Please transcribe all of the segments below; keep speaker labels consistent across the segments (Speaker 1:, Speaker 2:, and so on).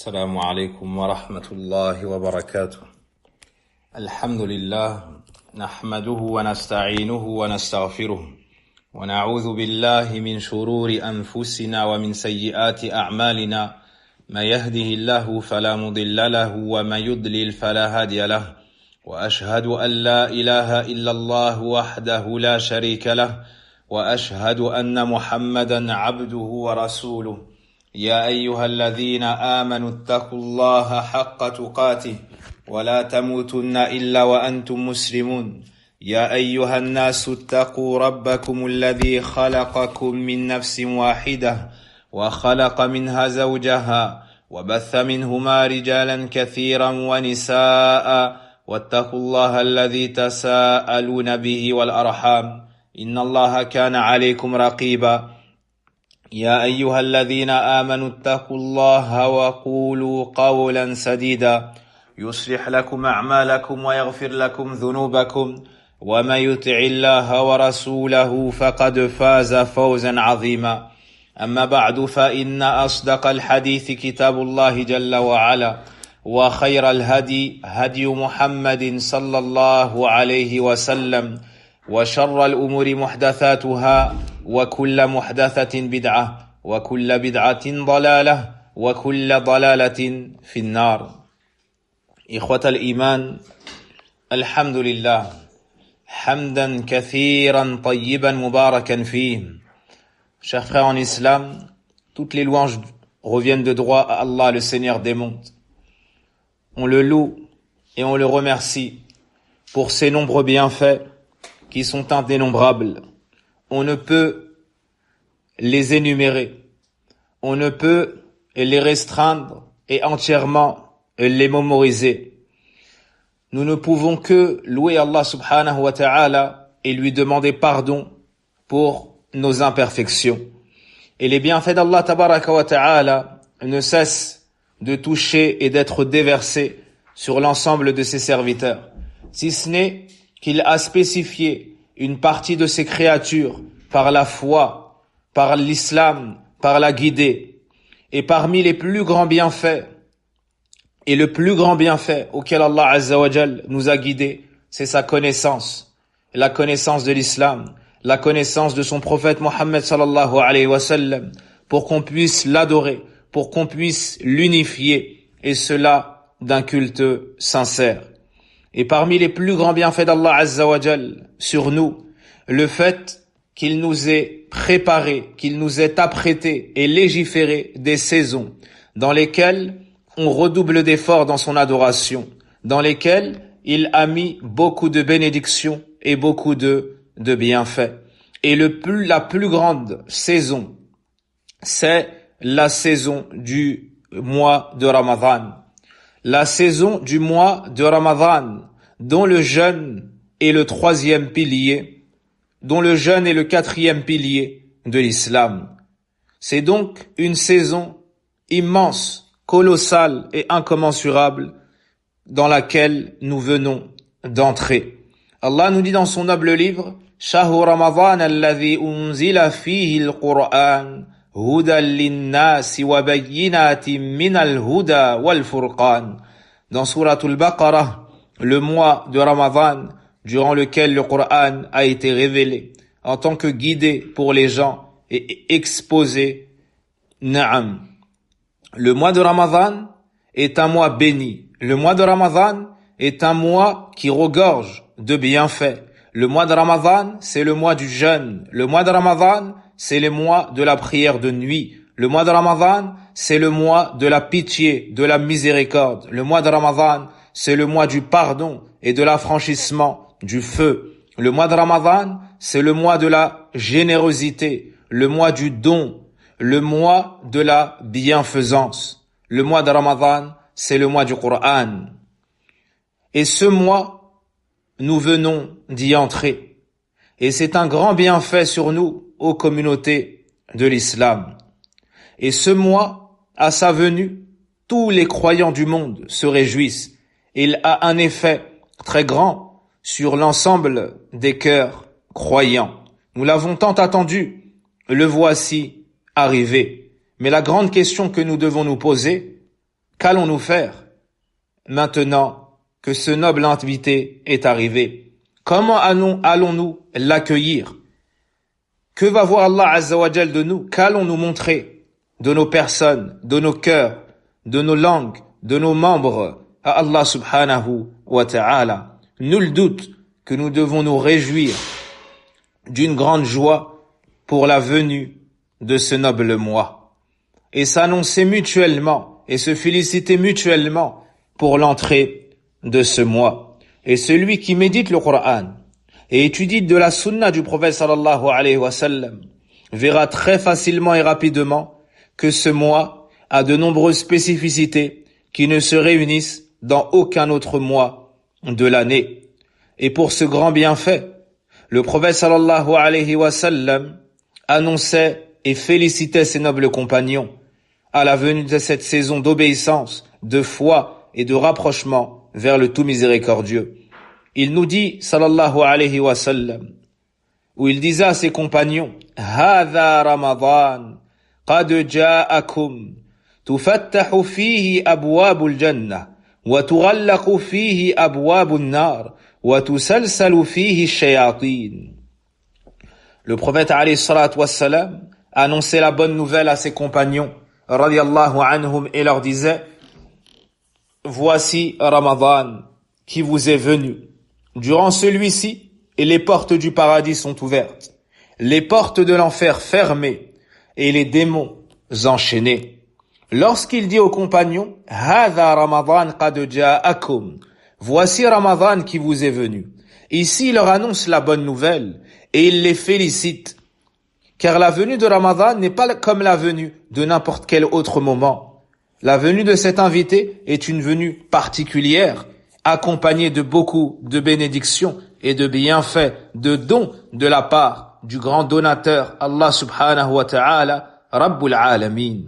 Speaker 1: السلام عليكم ورحمة الله وبركاته. الحمد لله نحمده ونستعينه ونستغفره ونعوذ بالله من شرور أنفسنا ومن سيئات أعمالنا. ما يهده الله فلا مضل له وما يضلل فلا هادي له. وأشهد أن لا إله إلا الله وحده لا شريك له وأشهد أن محمدا عبده ورسوله. يا أيها الذين آمنوا اتقوا الله حق تقاته ولا تموتن إلا وأنتم مسلمون. يا أيها الناس اتقوا ربكم الذي خلقكم من نفس واحدة وخلق منها زوجها وبث منهما رجالا كثيرا ونساء واتقوا الله الذي تساءلون به والأرحام إن الله كان عليكم رقيبا. يا أيها الذين آمنوا اتقوا الله وقولوا قولا سديدا يصلح لكم أعمالكم ويغفر لكم ذنوبكم ومن يطع الله ورسوله فقد فاز فوزا عظيما. أما بعد فإن أصدق الحديث كتاب الله جل وعلا وخير الهدي هدي محمد صلى الله عليه وسلم وشر الأمور محدثاتها وكل محدثة بدعة وكل بدعة ضلالة وكل ضلالة في النار. إخوة الإيمان، الحمد لله حمدا كثيرا طيبا مباركا فيه. Chers frères en islam, toutes les louanges reviennent de droit à Allah, le Seigneur des mondes. On le loue et on le remercie pour ses nombreux bienfaits qui sont indénombrables. On ne peut les énumérer, on ne peut les restreindre et entièrement les mémoriser. Nous ne pouvons que louer Allah subhanahu wa ta'ala et lui demander pardon pour nos imperfections. Et les bienfaits d'Allah tabaraka wa ta'ala ne cessent de toucher et d'être déversés sur l'ensemble de ses serviteurs, si ce n'est qu'il a spécifié une partie de ses créatures par la foi, par l'islam, par la guidée. Et parmi les plus grands bienfaits, et le plus grand bienfait auquel Allah Azza wa Jal nous a guidés, c'est sa connaissance, la connaissance de l'islam, la connaissance de son prophète Mohammed sallallahu alayhi wa sallam, pour qu'on puisse l'adorer, pour qu'on puisse l'unifier, et cela d'un culte sincère. Et parmi les plus grands bienfaits d'Allah Azza wa Jal sur nous, le fait qu'il nous ait préparé, qu'il nous ait apprêté et légiféré des saisons dans lesquelles on redouble d'efforts dans son adoration, dans lesquelles il a mis beaucoup de bénédictions et beaucoup de bienfaits. Et la plus grande saison, c'est la saison du mois de Ramadan. La saison du mois de Ramadan, dont le jeûne est le troisième pilier, dont le jeûne est le quatrième pilier de l'islam. C'est donc une saison immense, colossale et incommensurable dans laquelle nous venons d'entrer. Allah nous dit dans son noble livre: Shahru Ramadan alladhi unzila fihi al-Qur'an hudan lin-nasi wa bayyinatin min al-huda wal-furqan. Dans Suratul Baqarah, le mois de Ramadan durant lequel le Coran a été révélé en tant que guidé pour les gens et exposé. Na'am. Le mois de Ramadan est un mois béni. Le mois de Ramadan est un mois qui regorge de bienfaits. Le mois de Ramadan, c'est le mois du jeûne. Le mois de Ramadan, c'est le mois de la prière de nuit. Le mois de Ramadan, c'est le mois de la pitié, de la miséricorde. Le mois de Ramadan, c'est le mois du pardon et de l'affranchissement du feu. Le mois de Ramadan, c'est le mois de la générosité, le mois du don, le mois de la bienfaisance. Le mois de Ramadan, c'est le mois du Coran. Et ce mois, nous venons d'y entrer. Et c'est un grand bienfait sur nous, aux communautés de l'islam. Et ce mois, à sa venue, tous les croyants du monde se réjouissent. Il a un effet très grand sur l'ensemble des cœurs croyants. Nous l'avons tant attendu, le voici arrivé. Mais la grande question que nous devons nous poser, Qu'allons-nous faire maintenant que ce noble invité est arrivé? Comment allons-nous l'accueillir? Que va voir Allah Azza wa Jal de nous? Qu'allons-nous montrer de nos personnes, de nos cœurs, de nos langues, de nos membres à Allah subhanahu wa ta'ala? Nul doute que nous devons nous réjouir d'une grande joie pour la venue de ce noble mois et s'annoncer mutuellement et se féliciter mutuellement pour l'entrée de ce mois. Et celui qui médite le Coran et étudie de la sunna du prophète sallallahu alayhi wa sallam verra très facilement et rapidement que ce mois a de nombreuses spécificités qui ne se réunissent dans aucun autre mois de l'année. Et pour ce grand bienfait, le prophète sallallahu alayhi wa sallam annonçait et félicitait ses nobles compagnons à la venue de cette saison d'obéissance, de foi et de rapprochement vers le tout miséricordieux. Il nous dit, sallallahu alayhi wa sallam, où il disait à ses compagnons, « Hadha Ramadan, qad ja'akum, tufattahu fihi abwabul jannah, wa tughallaqu fihi abwabun nar, wa tusalsalu fihi shayatin. » Le prophète alayhi salatu wassalam annonçait la bonne nouvelle à ses compagnons, radiyallahu anhum, et leur disait, « Voici Ramadan qui vous est venu. Durant celui-ci, les portes du paradis sont ouvertes, les portes de l'enfer fermées et les démons enchaînés. » Lorsqu'il dit aux compagnons, « Hadha Ramadan qad ja'akum » voici Ramadan qui vous est venu. Ici, il leur annonce la bonne nouvelle et il les félicite. Car la venue de Ramadan n'est pas comme la venue de n'importe quel autre moment. La venue de cet invité est une venue particulière, accompagnée de beaucoup de bénédictions et de bienfaits, de dons de la part du grand donateur Allah subhanahu wa ta'ala, Rabbul Alamin.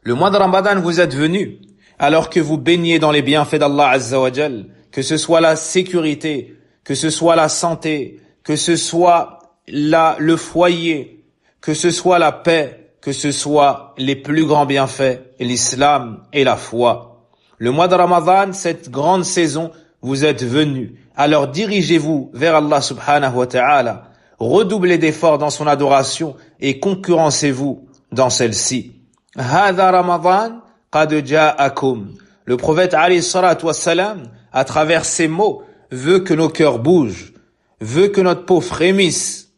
Speaker 1: Le mois de Ramadan vous êtes venu alors que vous baignez dans les bienfaits d'Allah Azza wa Jal, que ce soit la sécurité, que ce soit la santé, que ce soit le foyer, que ce soit la paix, que ce soit les plus grands bienfaits, l'islam et la foi. Le mois de Ramadan, cette grande saison, vous êtes venus. Alors dirigez-vous vers Allah subhanahu wa ta'ala, redoublez d'efforts dans son adoration et concurrencez-vous dans celle-ci. Hadha Ramadan qad ja'akum. Le prophète alayhi salatu wassalam, à travers ces mots, veut que nos cœurs bougent, veut que notre peau frémisse.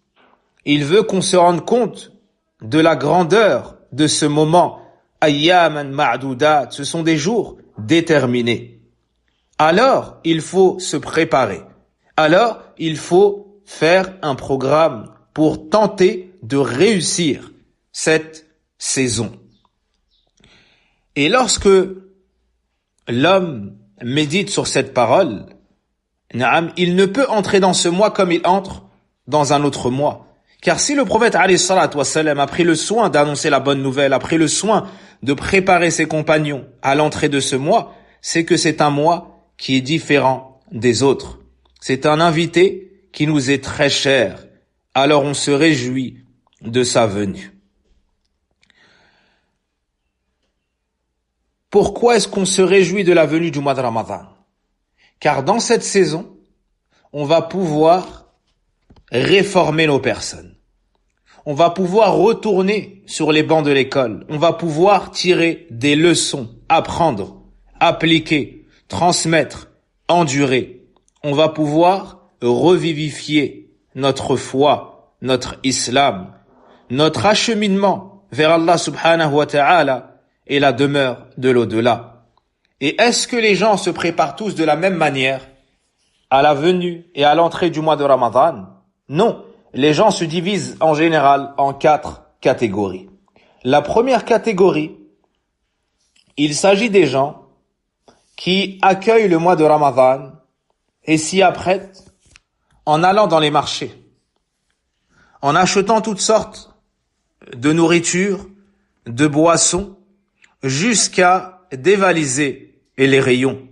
Speaker 1: Il veut qu'on se rende compte de la grandeur de ce moment. Ayyaman ma'dudat, ce sont des jours déterminés. Alors, il faut se préparer. Alors, il faut faire un programme pour tenter de réussir cette saison. Et lorsque l'homme médite sur cette parole, il ne peut entrer dans ce mois comme il entre dans un autre mois. Car si le prophète alayhi salatu wassalam a pris le soin d'annoncer la bonne nouvelle, a pris le soin de préparer ses compagnons à l'entrée de ce mois, c'est que c'est un mois qui est différent des autres. C'est un invité qui nous est très cher. Alors on se réjouit de sa venue. Pourquoi est-ce qu'on se réjouit de la venue du mois de Ramadan? Car dans cette saison, on va pouvoir réformer nos personnes. On va pouvoir retourner sur les bancs de l'école. On va pouvoir tirer des leçons, apprendre, appliquer, transmettre, endurer. On va pouvoir revivifier notre foi, notre islam, notre acheminement vers Allah subhanahu wa ta'ala et la demeure de l'au-delà. Et est-ce que les gens se préparent tous de la même manière à la venue et à l'entrée du mois de Ramadan? Non, les gens se divisent en général en 4 catégories. La première catégorie, il s'agit des gens qui accueillent le mois de Ramadan et s'y apprêtent en allant dans les marchés, en achetant toutes sortes de nourriture, de boissons, jusqu'à dévaliser les rayons,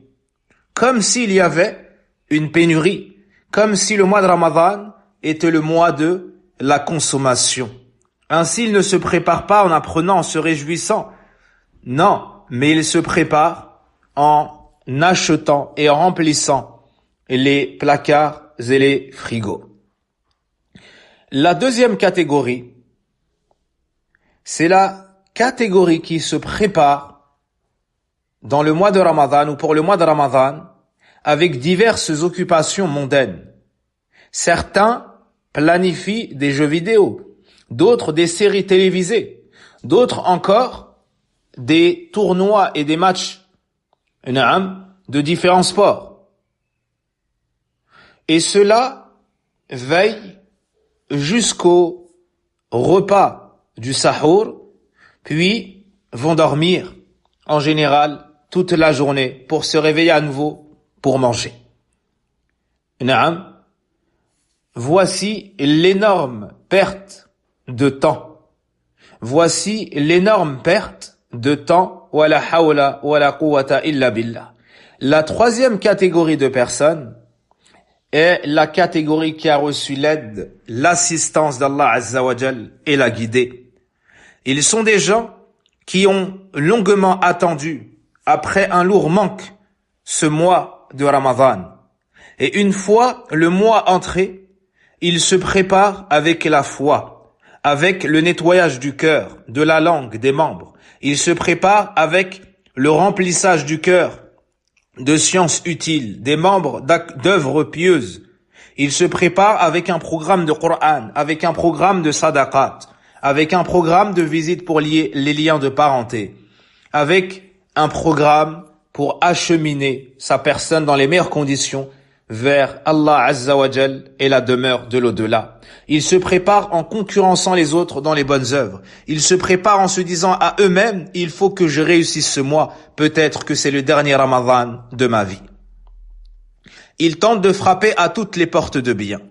Speaker 1: comme s'il y avait une pénurie, comme si le mois de Ramadan était le mois de la consommation. Ainsi, il ne se prépare pas en apprenant, en se réjouissant. Non, mais il se prépare en achetant et en remplissant les placards et les frigos. La deuxième catégorie, c'est la catégorie qui se prépare dans le mois de Ramadan ou pour le mois de Ramadan avec diverses occupations mondaines. Certains planifient des jeux vidéo, d'autres des séries télévisées, d'autres encore des tournois et des matchs de différents sports. Et cela veille jusqu'au repas du sahour, puis vont dormir en général toute la journée pour se réveiller à nouveau pour manger. Voici l'énorme perte de temps. Voici l'énorme perte de temps. Wala hawla wala quwwata illa billah. La troisième catégorie de personnes est la catégorie qui a reçu l'aide, l'assistance d'Allah Azza wa Jal et l'a guidé. Ils sont des gens qui ont longuement attendu, après un lourd manque, ce mois de Ramadan. Et une fois le mois entré, ils se préparent avec la foi, avec le nettoyage du cœur, de la langue, des membres. Ils se préparent avec le remplissage du cœur de sciences utiles, des membres d'œuvres pieuses. Ils se préparent avec un programme de Coran, avec un programme de sadaqat, avec un programme de visite pour lier les liens de parenté, avec un programme pour acheminer sa personne dans les meilleures conditions vers Allah Azza wa Jal et la demeure de l'au-delà. Ils se préparent en concurrençant les autres dans les bonnes œuvres. Ils se préparent en se disant à eux-mêmes, il faut que je réussisse ce mois, peut-être que c'est le dernier Ramadan de ma vie. Ils tentent de frapper à toutes les portes de bien.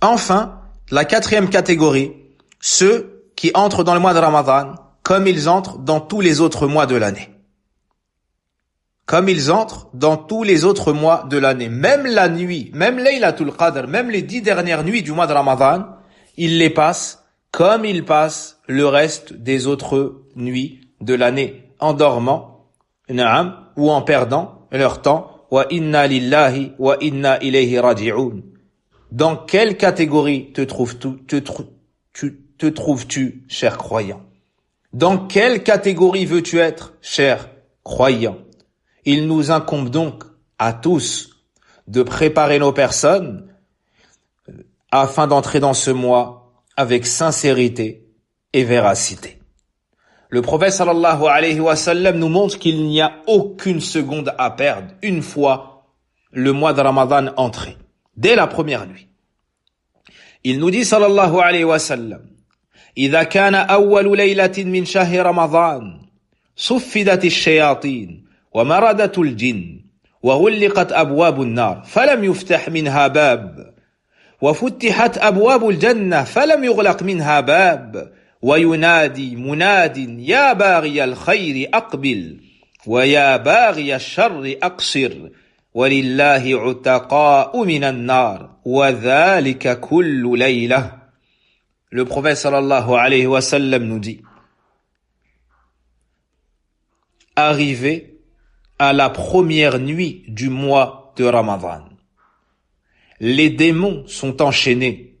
Speaker 1: Enfin, la quatrième catégorie, ceux qui entrent dans le mois de Ramadan comme ils entrent dans tous les autres mois de l'année. Comme ils entrent dans tous les autres mois de l'année. Même la nuit, même Laylatul Qadr, même les 10 dernières nuits du mois de Ramadan, ils les passent comme ils passent le reste des autres nuits de l'année, en dormant, ou en perdant leur temps. Wa inna lillahi wa inna ilayhi raji'un. Dans quelle catégorie te trouves-tu, cher croyant? Dans quelle catégorie veux-tu être, cher croyant? Il nous incombe donc à tous de préparer nos personnes afin d'entrer dans ce mois avec sincérité et véracité. Le prophète sallallahu alayhi wa sallam nous montre qu'il n'y a aucune seconde à perdre une fois le mois de Ramadan entré, dès la première nuit. Il nous dit sallallahu alayhi wa sallam: إذا كان أول ليلة من شهر رمضان صفدت الشياطين ومردت الجن وغلقت أبواب النار فلم يفتح منها باب وفتحت أبواب الجنة فلم يغلق منها باب وينادي مناد يا باغي الخير أقبل ويا باغي الشر أقصر ولله عتقاء من النار وذلك كل ليلة. Le prophète sallallahu alayhi wa sallam nous dit: arrivé à la première nuit du mois de Ramadan, les démons sont enchaînés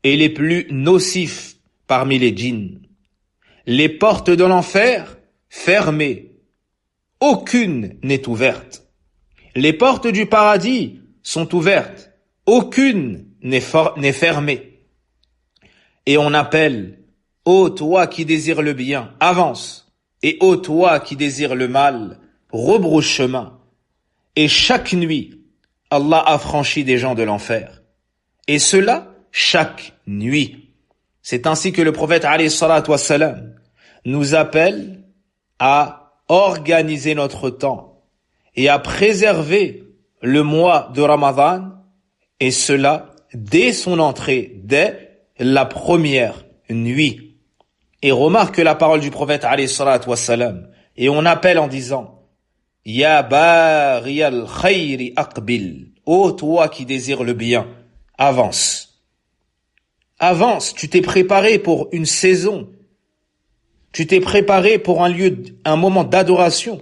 Speaker 1: et les plus nocifs parmi les djinns. Les portes de l'enfer fermées, aucune n'est ouverte. Les portes du paradis sont ouvertes, aucune n'est fermée. Et on appelle: ô toi qui désires le bien, avance, et ô toi qui désires le mal, rebrousse chemin. Et chaque nuit, Allah affranchit des gens de l'enfer. Et cela, chaque nuit. C'est ainsi que le prophète alayhi salatu wassalam nous appelle à organiser notre temps et à préserver le mois de Ramadan, et cela dès son entrée, dès la première nuit. Et remarque la parole du prophète alayhi salatu wassalam, et on appelle en disant: Ya baghi al-khayri aqbil, ô toi qui désires le bien, avance. Avance, tu t'es préparé pour une saison Tu t'es préparé pour un moment d'adoration.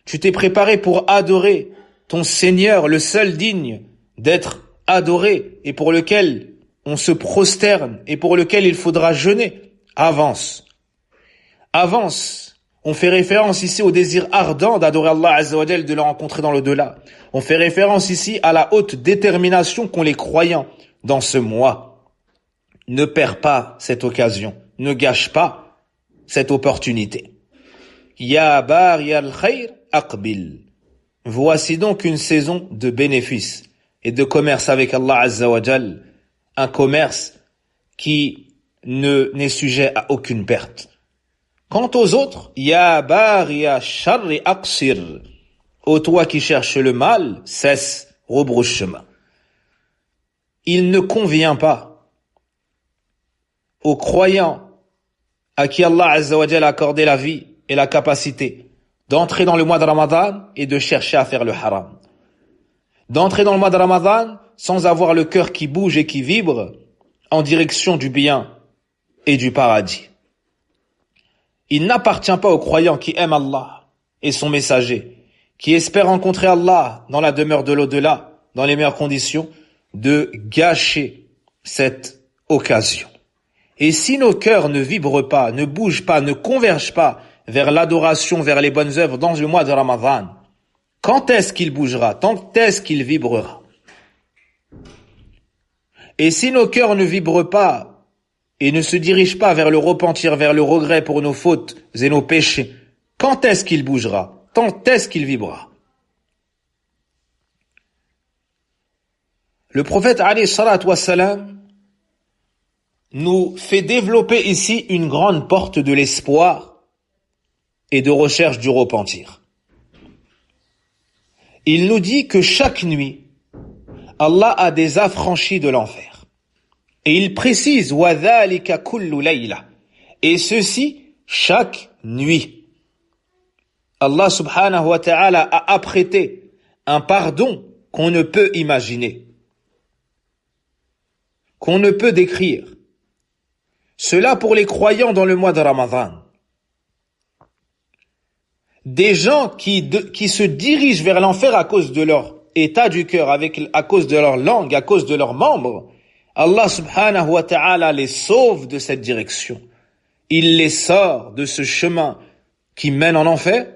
Speaker 1: Tu t'es préparé pour adorer ton Seigneur, le seul digne d'être adoré et pour lequel on se prosterne et pour lequel il faudra jeûner. Avance. Avance. On fait référence ici au désir ardent d'adorer Allah Azza wa Jal, de le rencontrer dans l'au-delà. On fait référence ici à la haute détermination qu'ont les croyants dans ce mois. Ne perds pas cette occasion. Ne gâche pas cette opportunité. Ya bari al-khayr aqbil. Voici donc une saison de bénéfices et de commerce avec Allah Azza wa Jal, un commerce qui n'est sujet à aucune perte. Quant aux autres, ya bari ash-sharri aqsir. Ô toi qui cherches le mal, cesse, rebrousse chemin. Il ne convient pas aux croyants à qui Allah Azza wa Jal a accordé la vie et la capacité d'entrer dans le mois de Ramadan et de chercher à faire le haram. D'entrer dans le mois de Ramadan sans avoir le cœur qui bouge et qui vibre en direction du bien et du paradis. Il n'appartient pas aux croyants qui aiment Allah et son messager, qui espèrent rencontrer Allah dans la demeure de l'au-delà, dans les meilleures conditions, de gâcher cette occasion. Et si nos cœurs ne vibrent pas, ne bougent pas, ne convergent pas vers l'adoration, vers les bonnes œuvres dans le mois de Ramadan, quand est-ce qu'il bougera? Quand est-ce qu'il vibrera? Et si nos cœurs ne vibrent pas et ne se dirigent pas vers le repentir, vers le regret pour nos fautes et nos péchés, quand est-ce qu'il bougera? Quand est-ce qu'il vibrera? Le prophète alayhi salatu wassalam nous fait développer ici une grande porte de l'espoir et de recherche du repentir. Il nous dit que chaque nuit, Allah a des affranchis de l'enfer. Et il précise « وَذَلِكَ كُلُّ لَيْلَةٍ » et ceci chaque nuit. Allah subhanahu wa ta'ala a apprêté un pardon qu'on ne peut imaginer, qu'on ne peut décrire. Cela pour les croyants dans le mois de Ramadan. Des gens qui se dirigent vers l'enfer à cause de leur état du cœur, à cause de leur langue, à cause de leurs membres, Allah subhanahu wa ta'ala les sauve de cette direction. Il les sort de ce chemin qui mène en enfer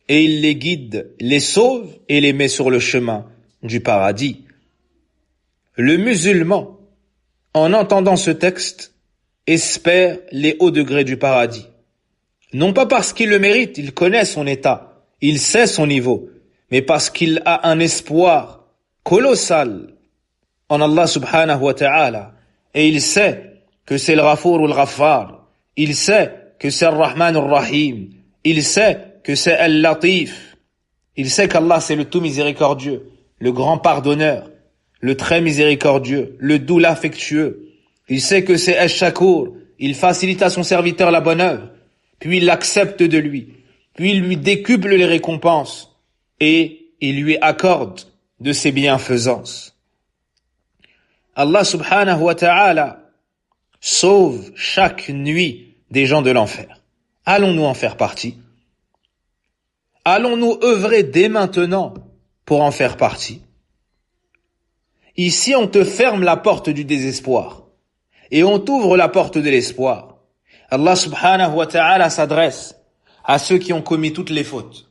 Speaker 1: et il les guide, les sauve et les met sur le chemin du paradis. Le musulman, en entendant ce texte, espère les hauts degrés du paradis. Non pas parce qu'il le mérite, il connaît son état, il sait son niveau, mais parce qu'il a un espoir colossal en Allah subhanahu wa ta'ala. Et il sait que c'est le Ghafour ou le Ghaffar, il sait que c'est le Rahman ou le Rahim, il sait que c'est Al-Latif, il sait qu'Allah c'est le tout miséricordieux, le grand pardonneur, le très miséricordieux, le doux l'affectueux. Il sait que c'est Al-Shakur, il facilite à son serviteur la bonne œuvre, puis il l'accepte de lui, puis il lui décuple les récompenses et il lui accorde de ses bienfaisances. Allah subhanahu wa ta'ala sauve chaque nuit des gens de l'enfer. Allons-nous en faire partie? Allons-nous œuvrer dès maintenant pour en faire partie? Ici, on te ferme la porte du désespoir et on t'ouvre la porte de l'espoir. Allah subhanahu wa ta'ala s'adresse à ceux qui ont commis toutes les fautes,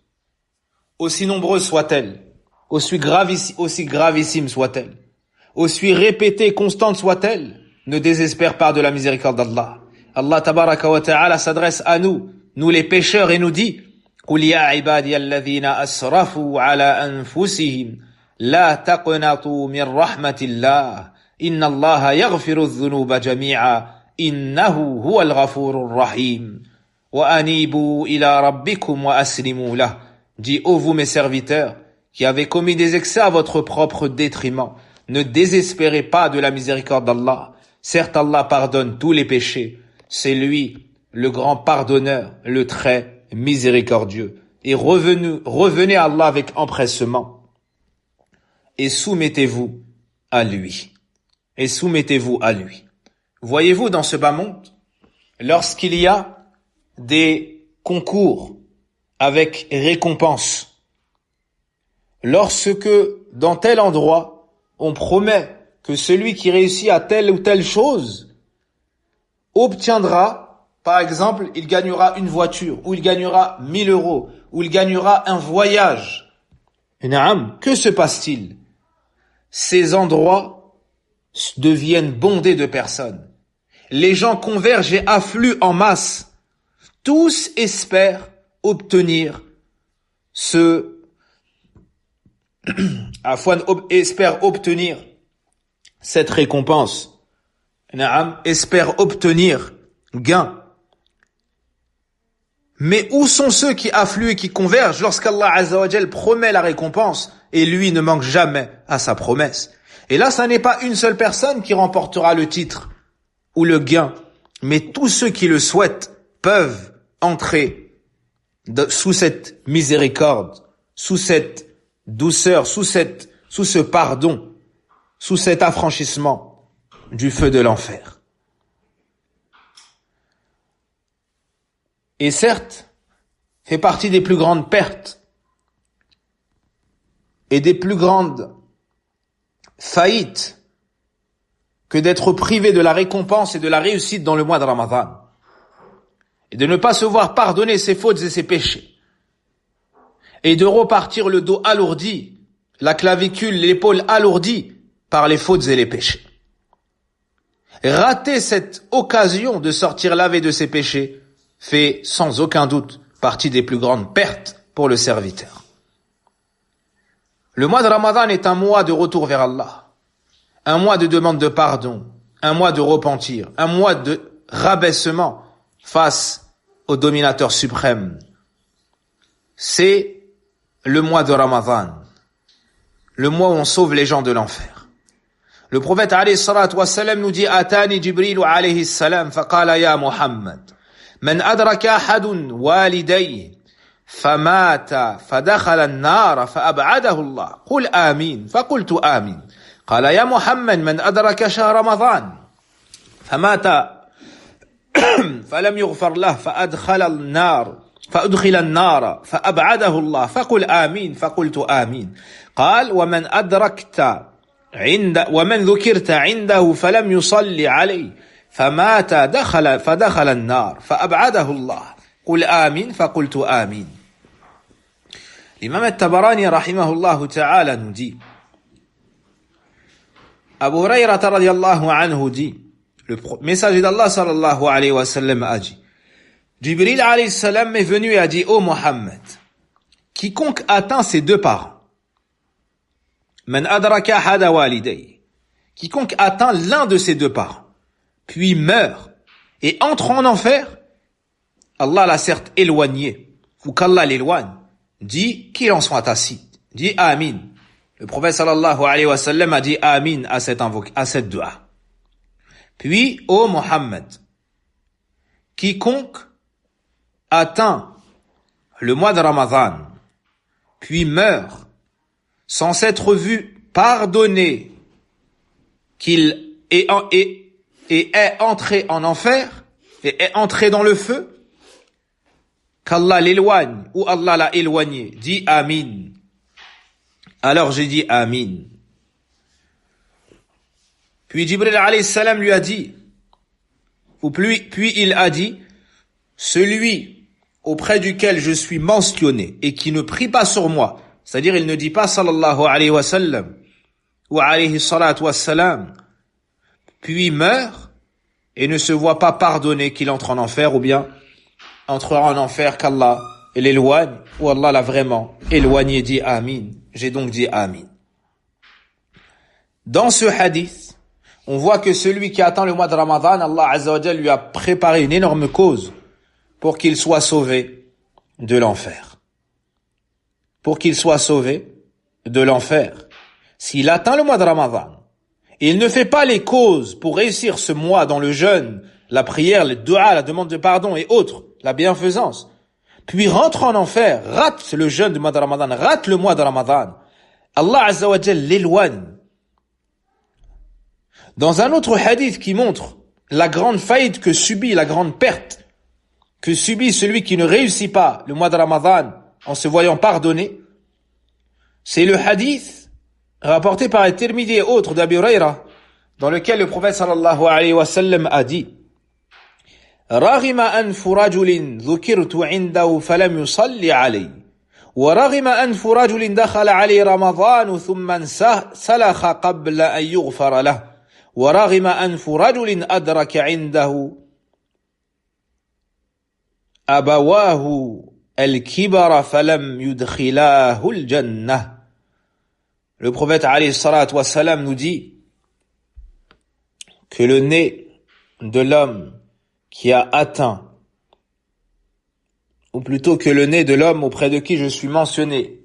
Speaker 1: aussi nombreuses soient-elles, aussi gravissimes soient-elles, aussi répétées, constantes soient-elles, ne désespère pas de la miséricorde d'Allah. Allah tabaraka wa ta'ala s'adresse à nous les pécheurs, et nous dit قُلْ يَا عِبَادِيَ الَّذِينَ أَسْرَفُوا عَلَى أَنفُسِهِمْ لَا تَقْنَطُوا مِنْ رَحْمَةِ اللَّهِ إِنَّ اللَّهَ يَغْفِرُ الذُّنُوبَ جَمِيعًا إِنَّهُ هُوَ الْغَفُورُ الرَّحِيمُ وَأَنِيبُوا إِلَى رَبِّكُمْ وَأَسْلِمُوا لَهُ. Dis, ô vous mes serviteurs, qui avez commis des excès à votre propre détriment, ne désespérez pas de la miséricorde d'Allah. Certes, Allah pardonne tous les péchés. C'est lui, le grand pardonneur, le très miséricordieux. Et revenez à Allah avec empressement. Et soumettez-vous à lui. Et soumettez-vous à lui. Voyez-vous dans ce bas monde, lorsqu'il y a des concours avec récompense. Lorsque dans tel endroit, on promet que celui qui réussit à telle ou telle chose obtiendra, par exemple, il gagnera une voiture, ou il gagnera 1000 euros, ou il gagnera un voyage. Que se passe-t-il? Ces endroits deviennent bondés de personnes. Les gens convergent et affluent en masse. Tous espèrent obtenir espèrent obtenir cette récompense. Espèrent obtenir gain. Mais où sont ceux qui affluent et qui convergent lorsqu'Allah Azza wa Jal promet la récompense et lui ne manque jamais à sa promesse? Et là, ça n'est pas une seule personne qui remportera le titre ou le gain, mais tous ceux qui le souhaitent peuvent entrer sous cette miséricorde, sous cette douceur, sous ce pardon, sous cet affranchissement du feu de l'enfer. Et certes, fait partie des plus grandes pertes et des plus grandes faillites que d'être privé de la récompense et de la réussite dans le mois de Ramadan, et de ne pas se voir pardonner ses fautes et ses péchés, et de repartir le dos alourdi, la clavicule, l'épaule alourdie par les fautes et les péchés. Rater cette occasion de sortir lavé de ses péchés fait sans aucun doute partie des plus grandes pertes pour le serviteur. Le mois de Ramadan est un mois de retour vers Allah, un mois de demande de pardon, un mois de repentir, un mois de rabaissement face au dominateur suprême. C'est le mois de Ramadan, le mois où on sauve les gens de l'enfer. Le prophète alayhi salatu wassalam nous dit: Atani Jibril alayhi salam faqala ya Muhammad من أدرك أحد والديه فمات فدخل النار فأبعده الله قل آمين فقلت آمين قال يا محمد من أدرك شهر رمضان فمات فلم يغفر له فأدخل النار فأبعده الله فقل آمين فقلت آمين قال ومن ذكرت عنده فلم يصلي عليه فمات فدخل النار فأبعده الله قل آمين فقلت آمين. L'imam al-Tabarani rahimahullah ta'ala nous dit, Abu Hurayrata radiyallahu anhu dit, le messager d'Allah sallallahu alayhi wa sallam a dit, Jibril alayhi salam est venu et a dit: ô Mohammed, quiconque atteint ses deux parents, man adraka hada waliday, quiconque atteint l'un de ses deux parents, puis meurt et entre en enfer, Allah l'a certes éloigné, ou qu'Allah l'éloigne, dit qu'il en soit assis, dit Amin. Le prophète sallallahu alayhi wa sallam a dit Amin à cette dua. Puis, ô Mohammed, quiconque atteint le mois de Ramadan, puis meurt sans s'être vu pardonner qu'il est entré en enfer et est entré dans le feu, qu'Allah l'éloigne ou Allah l'a éloigné, dit Amin. Alors j'ai dit Amin. Puis Jibril alayhi salam lui a dit, puis il a dit, celui auprès duquel je suis mentionné et qui ne prie pas sur moi, c'est-à-dire il ne dit pas sallallahu alayhi wa sallam ou alayhi salatu wa salam, puis meurt et ne se voit pas pardonner qu'il entre en enfer, ou bien entrera en enfer qu'Allah l'éloigne, ou Allah l'a vraiment éloigné, dit Amin. J'ai donc dit Amin. Dans ce hadith, on voit que celui qui atteint le mois de Ramadan, Allah Azza wa Jal lui a préparé une énorme cause pour qu'il soit sauvé de l'enfer. Pour qu'il soit sauvé de l'enfer. S'il atteint le mois de Ramadan, et il ne fait pas les causes pour réussir ce mois dans le jeûne, la prière, le dua, la demande de pardon et autres, la bienfaisance, puis rentre en enfer, rate le jeûne du mois de Ramadan, rate le mois de Ramadan, Allah Azza wa Jal l'éloigne. Dans un autre hadith qui montre la grande faillite que subit, la grande perte
Speaker 2: que subit celui qui ne réussit pas le mois de Ramadan en se voyant pardonner, c'est le hadith rapporté par At-Tirmidhi et autres d'Abi Hurayra, dans lequel le prophète sallallahu alayhi wa sallam a dit: رغم أنف رجل ذكرت عنده فلم يصلي علي ورغم أنف رجل دخل عليه رمضان ثم انسلخ قبل أن يغفر له ورغم أنف رجل أدرك عنده أبواه الكبر فلم يدخلاه الجنة. Le prophète alayhi salatu wa salam nous dit que le nez de l'homme qui a atteint, ou plutôt que le nez de l'homme auprès de qui je suis mentionné,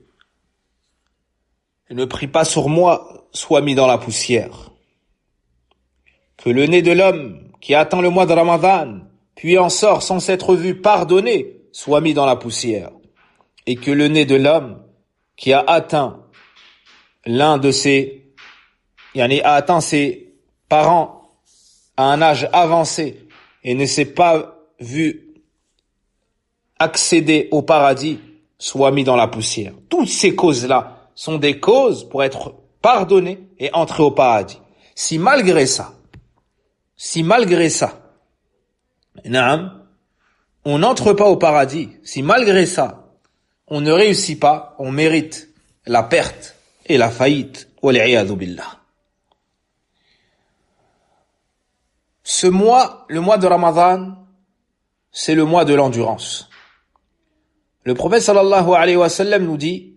Speaker 2: et ne prie pas sur moi, soit mis dans la poussière. Que le nez de l'homme qui atteint le mois de Ramadan, puis en sort sans s'être vu pardonné, soit mis dans la poussière. Et que le nez de l'homme qui a atteint a atteint ses parents à un âge avancé et ne s'est pas vu accéder au paradis, soit mis dans la poussière. Toutes ces causes-là sont des causes pour être pardonné et entrer au paradis. Si malgré ça, on n'entre pas au paradis, si malgré ça, on ne réussit pas, on mérite la perte et la faillite. Wal-'iyadhu billah. Ce mois, le mois de Ramadan, c'est le mois de l'endurance. Le prophète sallallahu alayhi wa sallam nous dit: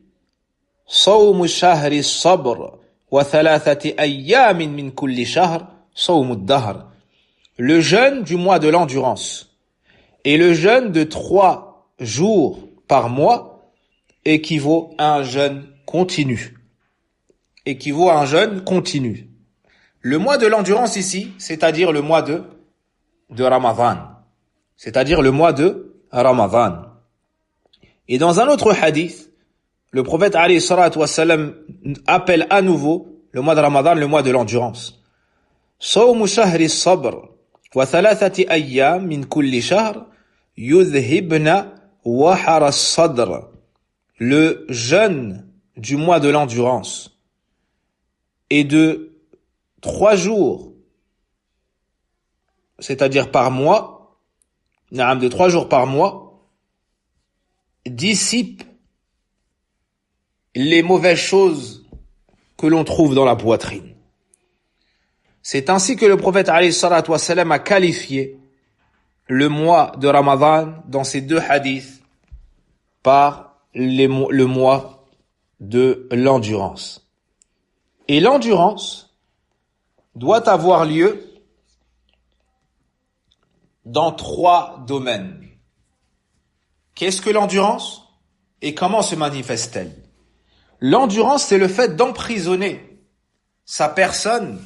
Speaker 2: صوم الشهر الصبر وثلاثة أيام من كل شهر صوم الدهر. Le jeûne du mois de l'endurance et le jeûne de 3 jours par mois équivaut à un jeûne continu. Le mois de l'endurance ici, c'est-à-dire le mois de Ramadan. Et dans un autre hadith, le prophète alayhi salatu wa salam appelle à nouveau le mois de Ramadan le mois de l'endurance. صوم شهر الصبر وثلاثة أيام من كل شهر يذهبن وحر الصدر. Le jeûne du mois de l'endurance et de 3 jours, c'est-à-dire par mois, de 3 jours par mois, dissipe les mauvaises choses que l'on trouve dans la poitrine. C'est ainsi que le prophète alayhi salatu wa salam a qualifié le mois de Ramadan dans ces 2 hadiths par le mois de l'endurance. Et l'endurance doit avoir lieu dans 3 domaines. Qu'est-ce que l'endurance et comment se manifeste-t-elle? L'endurance, c'est le fait d'emprisonner sa personne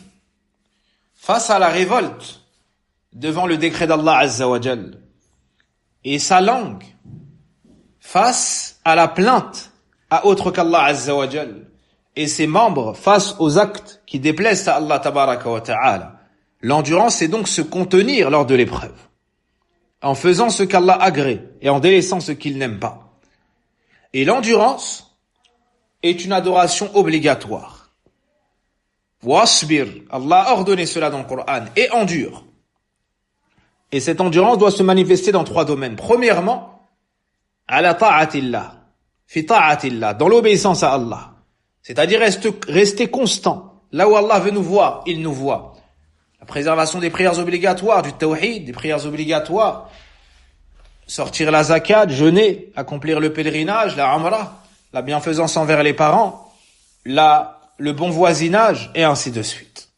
Speaker 2: face à la révolte devant le décret d'Allah Azza wa Jal et sa langue face à la plainte à autre qu'Allah Azza wa Jal et ses membres face aux actes qui déplaisent à Allah Tabaraka wa Ta'ala. L'endurance, c'est donc se contenir lors de l'épreuve, en faisant ce qu'Allah agrée et en délaissant ce qu'il n'aime pas. Et l'endurance est une adoration obligatoire. Wasbir, Allah a ordonné cela dans le Coran, et endure. Et cette endurance doit se manifester dans 3 domaines. Premièrement, ala ta'atillah, fi ta'atillah, dans l'obéissance à Allah. C'est-à-dire rester constant. Là où Allah veut nous voir, il nous voit. La préservation des prières obligatoires, du tawhid, des prières obligatoires, sortir la zakat, jeûner, accomplir le pèlerinage, la umrah, la bienfaisance envers les parents, le bon voisinage, et ainsi de suite.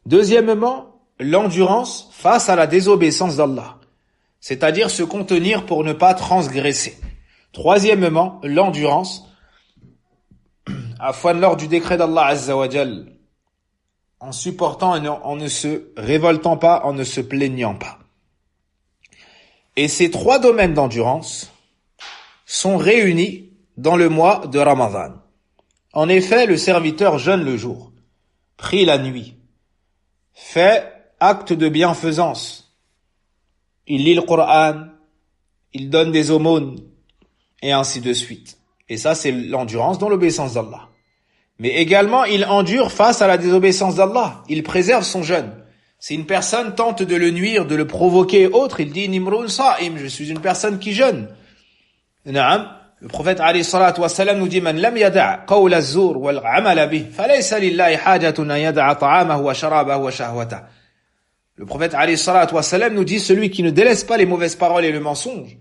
Speaker 2: Deuxièmement, l'endurance face à la désobéissance d'Allah, c'est-à-dire se contenir pour ne pas transgresser. Troisièmement, l'endurance afin lors du décret d'Allah Azza wa Jal, en supportant et en ne se révoltant pas, en ne se plaignant pas. Et ces 3 domaines d'endurance sont réunis dans le mois de Ramadan. En effet, le serviteur jeûne le jour, prie la nuit, fait acte de bienfaisance, il lit le Coran, il donne des aumônes, et ainsi de suite. Et ça, c'est l'endurance dans l'obéissance d'Allah. Mais également, il endure face à la désobéissance d'Allah. Il préserve son jeûne. Si une personne tente de le nuire, de le provoquer et autres, il dit « Nimrun sa'im », je suis une personne qui jeûne. Naam. Le prophète alayhi salatu wa salam nous dit « Man lam yada' qawla az-zur wal 'amala bih, falaysa lillahi hajatun an yada'a ta'amahu wa sharabahu wa shahwatahu » Le prophète alayhi salatu wa salam nous dit « Celui qui ne délaisse pas les mauvaises paroles et le mensonge,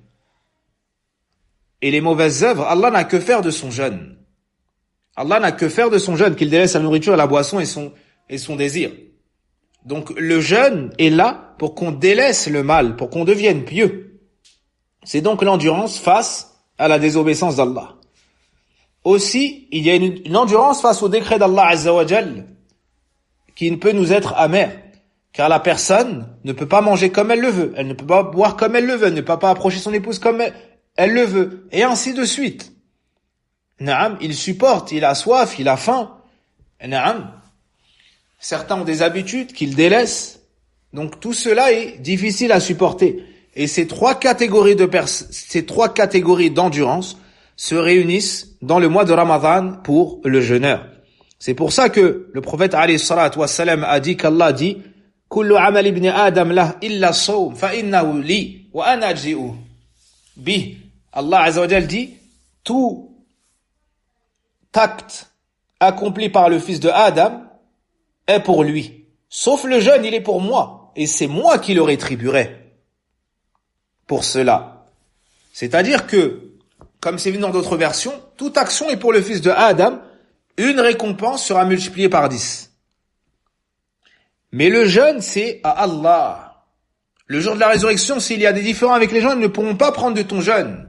Speaker 2: et les mauvaises œuvres, Allah n'a que faire de son jeûne. » Allah n'a que faire de son jeûne, qu'il délaisse la nourriture, la boisson et son désir. Donc le jeûne est là pour qu'on délaisse le mal, pour qu'on devienne pieux. C'est donc l'endurance face à la désobéissance d'Allah. Aussi, il y a une endurance face au décret d'Allah Azza wa Jal qui ne peut nous être amère. Car la personne ne peut pas manger comme elle le veut, elle ne peut pas boire comme elle le veut, elle ne peut pas approcher son épouse comme elle le veut, et ainsi de suite. Naam, il supporte, il a soif, il a faim. Naam. Certains ont des habitudes qu'ils délaissent. Donc tout cela est difficile à supporter. Et ces trois catégories d'endurance se réunissent dans le mois de Ramadan pour le jeûneur. C'est pour ça que le prophète alayhi salatu wa salam a dit qu'Allah dit Kullu amal ibn Adam lah illa as-sawm fa innahu li wa ana ajzi'u bih. Allah Azza wa Jal dit tout acte accompli par le fils de Adam est pour lui. Sauf le jeûne, il est pour moi. Et c'est moi qui le rétribuerai pour cela. C'est-à-dire que, comme c'est vu dans d'autres versions, toute action est pour le fils de Adam, une récompense sera multipliée par 10. Mais le jeûne, c'est à Allah. Le jour de la résurrection, s'il y a des différends avec les gens, ils ne pourront pas prendre de ton jeûne.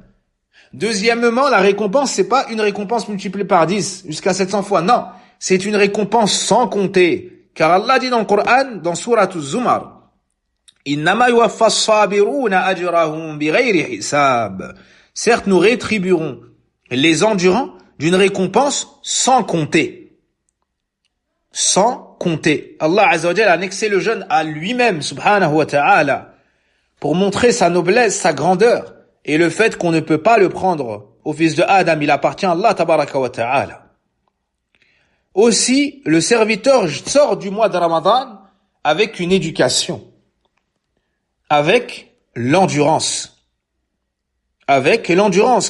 Speaker 2: Deuxièmement, la récompense, c'est pas une récompense multipliée par 10, jusqu'à 700 fois. Non, c'est une récompense sans compter. Car Allah dit dans le Coran, dans Surat Az-Zumar, Innama yuwaffa as-sabiruna ajrahum bighayri hisab. Certes, nous rétribuerons les endurants d'une récompense sans compter. Sans compter. Allah Azza wa Jalla a annexé le jeûne à lui-même, subhanahu wa ta'ala, pour montrer sa noblesse, sa grandeur, et le fait qu'on ne peut pas le prendre au fils de Adam, il appartient à Allah tabaraka wa ta'ala. Aussi, le serviteur sort du mois de Ramadan avec une éducation, avec l'endurance,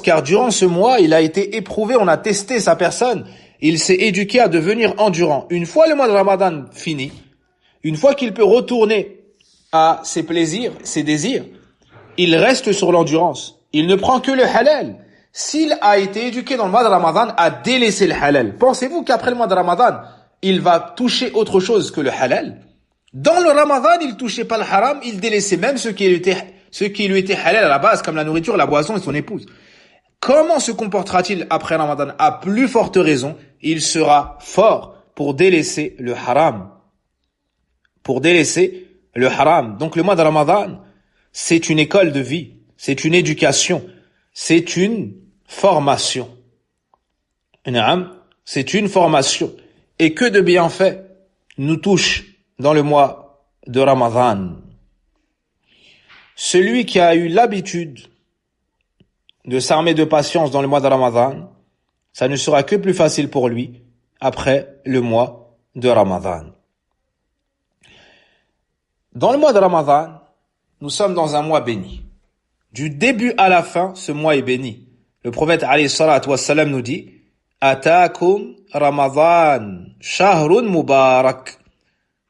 Speaker 2: car durant ce mois, il a été éprouvé, on a testé sa personne, il s'est éduqué à devenir endurant. Une fois le mois de Ramadan fini, une fois qu'il peut retourner à ses plaisirs, ses désirs, il reste sur l'endurance. Il ne prend que le halal. S'il a été éduqué dans le mois de Ramadan à délaisser le halal, pensez-vous qu'après le mois de Ramadan, il va toucher autre chose que le halal? Dans le Ramadan, il touchait pas le haram, il délaissait même ce qui lui était halal à la base, comme la nourriture, la boisson et son épouse. Comment se comportera-t-il après Ramadan? À plus forte raison, il sera fort pour délaisser le haram. Donc le mois de Ramadan, c'est une école de vie, c'est une éducation, c'est une formation. C'est une formation. Et que de bienfaits nous touchent dans le mois de Ramadan. Celui qui a eu l'habitude de s'armer de patience dans le mois de Ramadan, ça ne sera que plus facile pour lui après le mois de Ramadan. Dans le mois de Ramadan, nous sommes dans un mois béni. Du début à la fin, ce mois est béni. Le prophète alayhi salatu wa salam nous dit Ataakum Ramadan shahrun mubarak.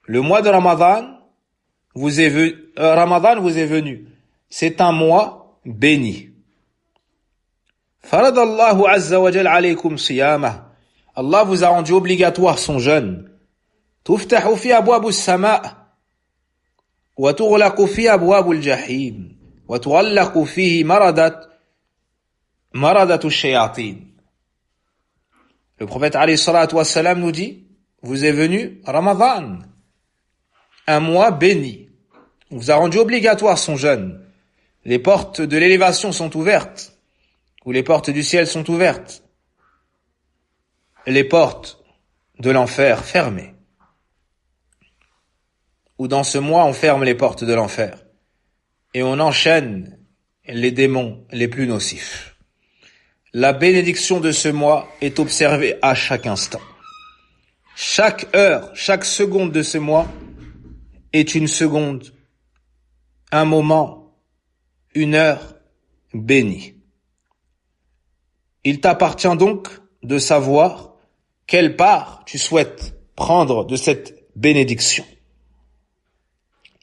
Speaker 2: Le mois de Ramadan vous est venu. C'est un mois béni. Faradallahu azza wa jal alaykum siyamah. Allah vous a rendu obligatoire son jeûne. Tuftahu fi abwab as-sama' wa tughlaqu fi abwab al-jahim wa tughallaqu fihi maradatu ash-shayatin. Le prophète alayhi salatu wa salam nous dit, vous est venu Ramadan, un mois béni. On vous a rendu obligatoire son jeûne. Les portes de l'élévation sont ouvertes, ou les portes du ciel sont ouvertes. Les portes de l'enfer fermées. Ou dans ce mois, on ferme les portes de l'enfer. et on enchaîne les démons les plus nocifs. La bénédiction de ce mois est observée à chaque instant. Chaque heure, chaque seconde de ce mois est une seconde, un moment, une heure bénie. Il t'appartient donc de savoir quelle part tu souhaites prendre de cette bénédiction.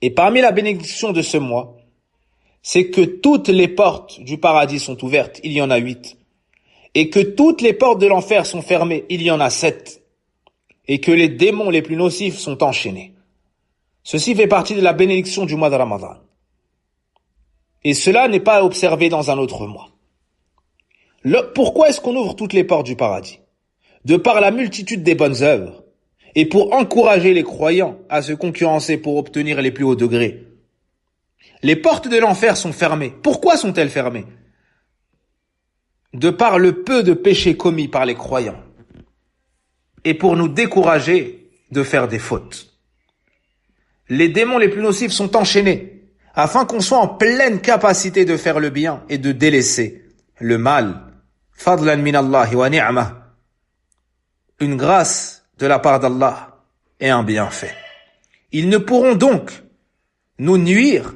Speaker 2: Et parmi la bénédiction de ce mois, c'est que toutes les portes du paradis sont ouvertes, il y en a 8. Et que toutes les portes de l'enfer sont fermées, il y en a 7. Et que les démons les plus nocifs sont enchaînés. Ceci fait partie de la bénédiction du mois de Ramadan. Et cela n'est pas observé dans un autre mois. Pourquoi est-ce qu'on ouvre toutes les portes du paradis? De par la multitude des bonnes œuvres et pour encourager les croyants à se concurrencer pour obtenir les plus hauts degrés. Les portes de l'enfer sont fermées. Pourquoi sont-elles fermées? De par le peu de péchés commis par les croyants et pour nous décourager de faire des fautes. Les démons les plus nocifs sont enchaînés afin qu'on soit en pleine capacité de faire le bien et de délaisser le mal. Fadlan min Allah wa ni'mah. Une grâce de la part d'Allah et un bienfait. Ils ne pourront donc nous nuire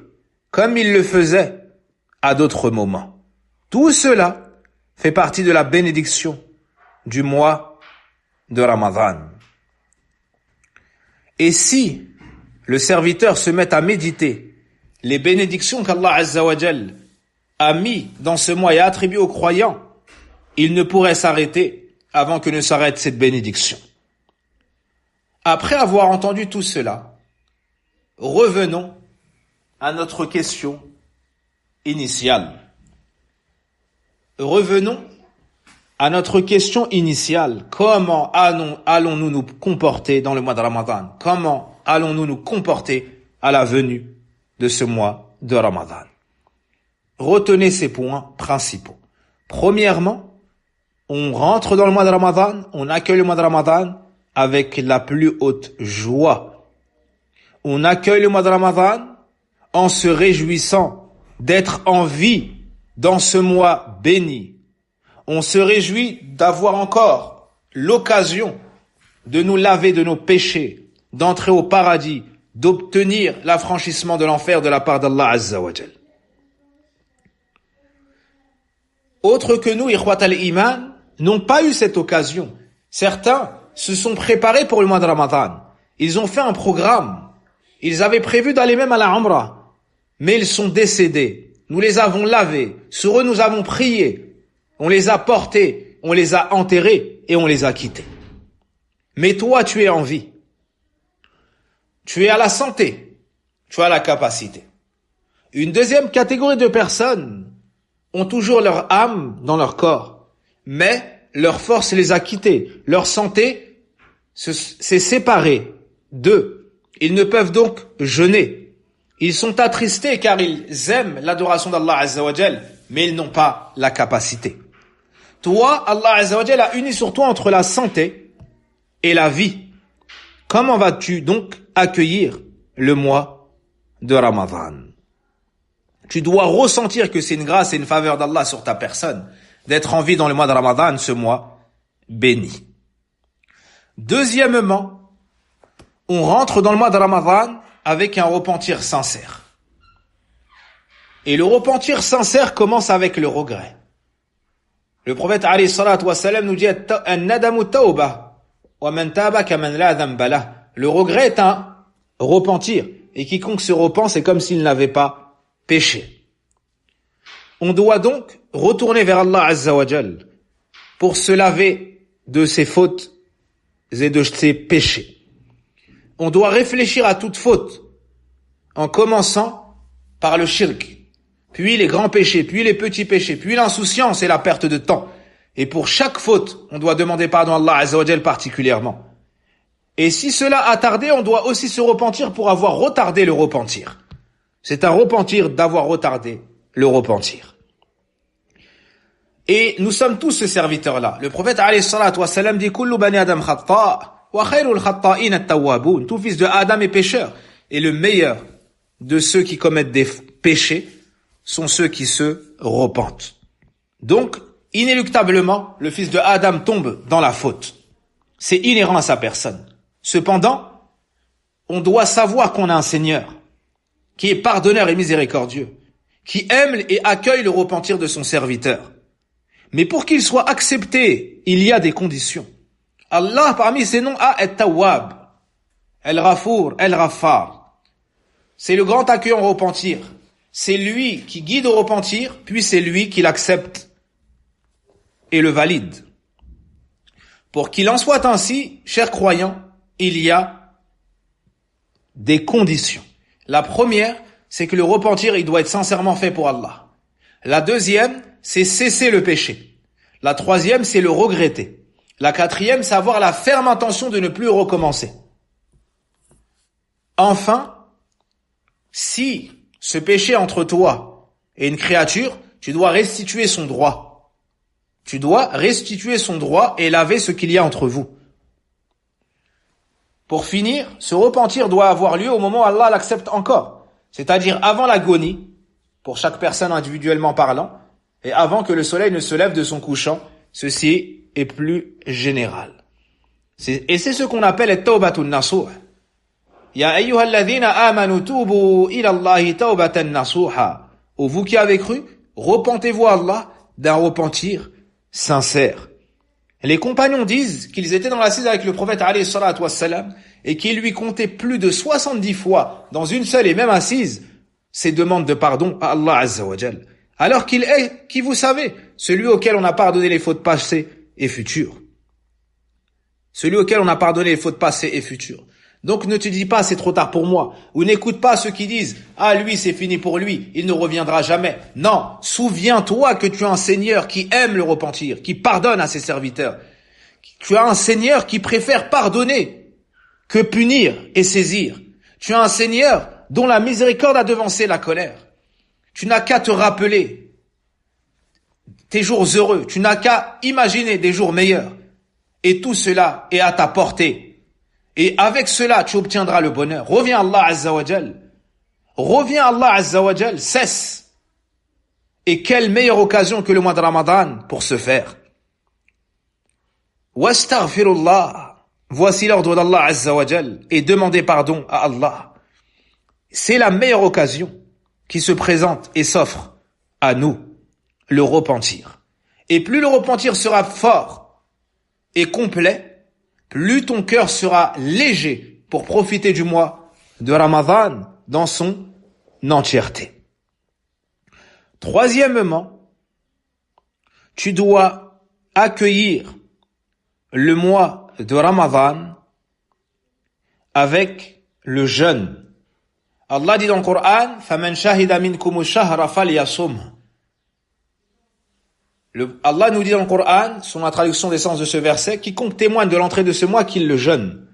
Speaker 2: comme ils le faisaient à d'autres moments. Tout cela fait partie de la bénédiction du mois de Ramadan. Et si le serviteur se met à méditer les bénédictions qu'Allah Azza wa Jal a mis dans ce mois et a attribué aux croyants, il ne pourrait s'arrêter avant que ne s'arrête cette bénédiction. Après avoir entendu tout cela, revenons à notre question initiale. Revenons à notre question initiale. Comment allons-nous nous comporter dans le mois de Ramadan? Comment allons-nous nous comporter à la venue de ce mois de Ramadan? Retenez ces points principaux. Premièrement, on rentre dans le mois de Ramadan, on accueille le mois de Ramadan avec la plus haute joie. On accueille le mois de Ramadan en se réjouissant d'être en vie dans ce mois béni. On se réjouit d'avoir encore l'occasion de nous laver de nos péchés, d'entrer au paradis, d'obtenir l'affranchissement de l'enfer de la part d'Allah Azza wa Jal. Autres que nous, Ikhwat al-Iman, n'ont pas eu cette occasion. Certains se sont préparés pour le mois de Ramadan. Ils ont fait un programme. Ils avaient prévu d'aller même à la Umrah. Mais ils sont décédés. Nous les avons lavés. Sur eux, nous avons prié. On les a portés. On les a enterrés et on les a quittés. Mais toi, tu es en vie. Tu es à la santé. Tu as la capacité. Une deuxième catégorie de personnes ont toujours leur âme dans leur corps. Mais leur force les a quittés. Leur santé s'est séparée d'eux. Ils ne peuvent donc jeûner. Ils sont attristés car ils aiment l'adoration d'Allah Azza wa Jal, mais ils n'ont pas la capacité. Toi, Allah Azza wa Jal a uni sur toi entre la santé et la vie. Comment vas-tu donc accueillir le mois de Ramadan? Tu dois ressentir que c'est une grâce et une faveur d'Allah sur ta personne d'être en vie dans le mois de Ramadan, ce mois béni. Deuxièmement, on rentre dans le mois de Ramadan avec un repentir sincère. Et le repentir sincère commence avec le regret. Le prophète alayhi salatu wa salam nous dit an-nadamu tawbah wa man taba kaman la dhanba lah. Le regret est un repentir et quiconque se repent, c'est comme s'il n'avait pas péché. On doit donc retourner vers Allah Azza wa Jal pour se laver de ses fautes et de ses péchés. On doit réfléchir à toute faute en commençant par le shirk, puis les grands péchés, puis les petits péchés, puis l'insouciance et la perte de temps. Et pour chaque faute, on doit demander pardon à Allah Azza wa Jal particulièrement. Et si cela a tardé, on doit aussi se repentir pour avoir retardé le repentir. C'est un repentir d'avoir retardé le repentir. Et nous sommes tous ce serviteur-là. Le prophète alayhi salatu wa salam dit kullu bani adam khata' wa khayrul khata'in at-tawwabun. Tout fils de Adam est pécheur et le meilleur de ceux qui commettent des péché sont ceux qui se repentent. Donc, inéluctablement, le fils de Adam tombe dans la faute. C'est inhérent à sa personne. Cependant, on doit savoir qu'on a un Seigneur qui est pardonneur et miséricordieux, qui aime et accueille le repentir de son serviteur. Mais pour qu'il soit accepté, il y a des conditions. Allah, parmi ses noms, a At-Tawwab, El-Ghafour, El-Ghaffar. C'est le grand accueillant au repentir. C'est lui qui guide au repentir, puis c'est lui qui l'accepte et le valide. Pour qu'il en soit ainsi, chers croyants, il y a des conditions. La première, c'est que le repentir, il doit être sincèrement fait pour Allah. La deuxième, c'est cesser le péché. La troisième, c'est le regretter. La quatrième, c'est avoir la ferme intention de ne plus recommencer. Enfin, si ce péché entre toi et une créature, tu dois restituer son droit. Tu dois restituer son droit et laver ce qu'il y a entre vous. Pour finir, ce repentir doit avoir lieu au moment où Allah l'accepte encore, c'est-à-dire avant l'agonie, pour chaque personne individuellement parlant, et avant que le soleil ne se lève de son couchant. Ceci est plus général. Et c'est ce qu'on appelle at-tawbatun nasuh. Ya ayyuhalladhina amanu tubu ila Allahi tawbatan nasuha. Ô vous qui avez cru, repentez-vous à Allah d'un repentir sincère. Les compagnons disent qu'ils étaient dans l'assise avec le prophète alayhi salatu wassalam et qu'il lui comptait plus de 70 fois dans une seule et même assise ses demandes de pardon à Allah azza wa jal. Alors qu'il est, qui vous savez, celui auquel on a pardonné les fautes passées et futures. Celui auquel on a pardonné les fautes passées et futures. Donc ne te dis pas c'est trop tard pour moi, ou n'écoute pas ceux qui disent ah lui c'est fini pour lui, il ne reviendra jamais. Non, souviens-toi que tu as un Seigneur qui aime le repentir, qui pardonne à ses serviteurs. Tu as un Seigneur qui préfère pardonner que punir et saisir. Tu as un Seigneur dont la miséricorde a devancé la colère. Tu n'as qu'à te rappeler tes jours heureux, tu n'as qu'à imaginer des jours meilleurs. Et tout cela est à ta portée. Et avec cela, tu obtiendras le bonheur. Reviens à Allah Azza wa Jal. Reviens à Allah Azza wa Jal. Cesse. Et quelle meilleure occasion que le mois de Ramadan pour ce faire. Wastaghfirullah. Voici l'ordre d'Allah Azza wa Jal. Et demandez pardon à Allah. C'est la meilleure occasion qui se présente et s'offre à nous. Le repentir. Et plus le repentir sera fort et complet, plus ton cœur sera léger pour profiter du mois de Ramadan dans son entièreté. Troisièmement, tu dois accueillir le mois de Ramadan avec le jeûne. Allah dit dans le Coran, فَمَنْ شَهِدَ مِنْكُمُ الشَّهْرَ فَلْيَصُمْهُ. Allah nous dit dans le Coran, sur la traduction des sens de ce verset, quiconque témoigne de l'entrée de ce mois, qu'il le jeûne.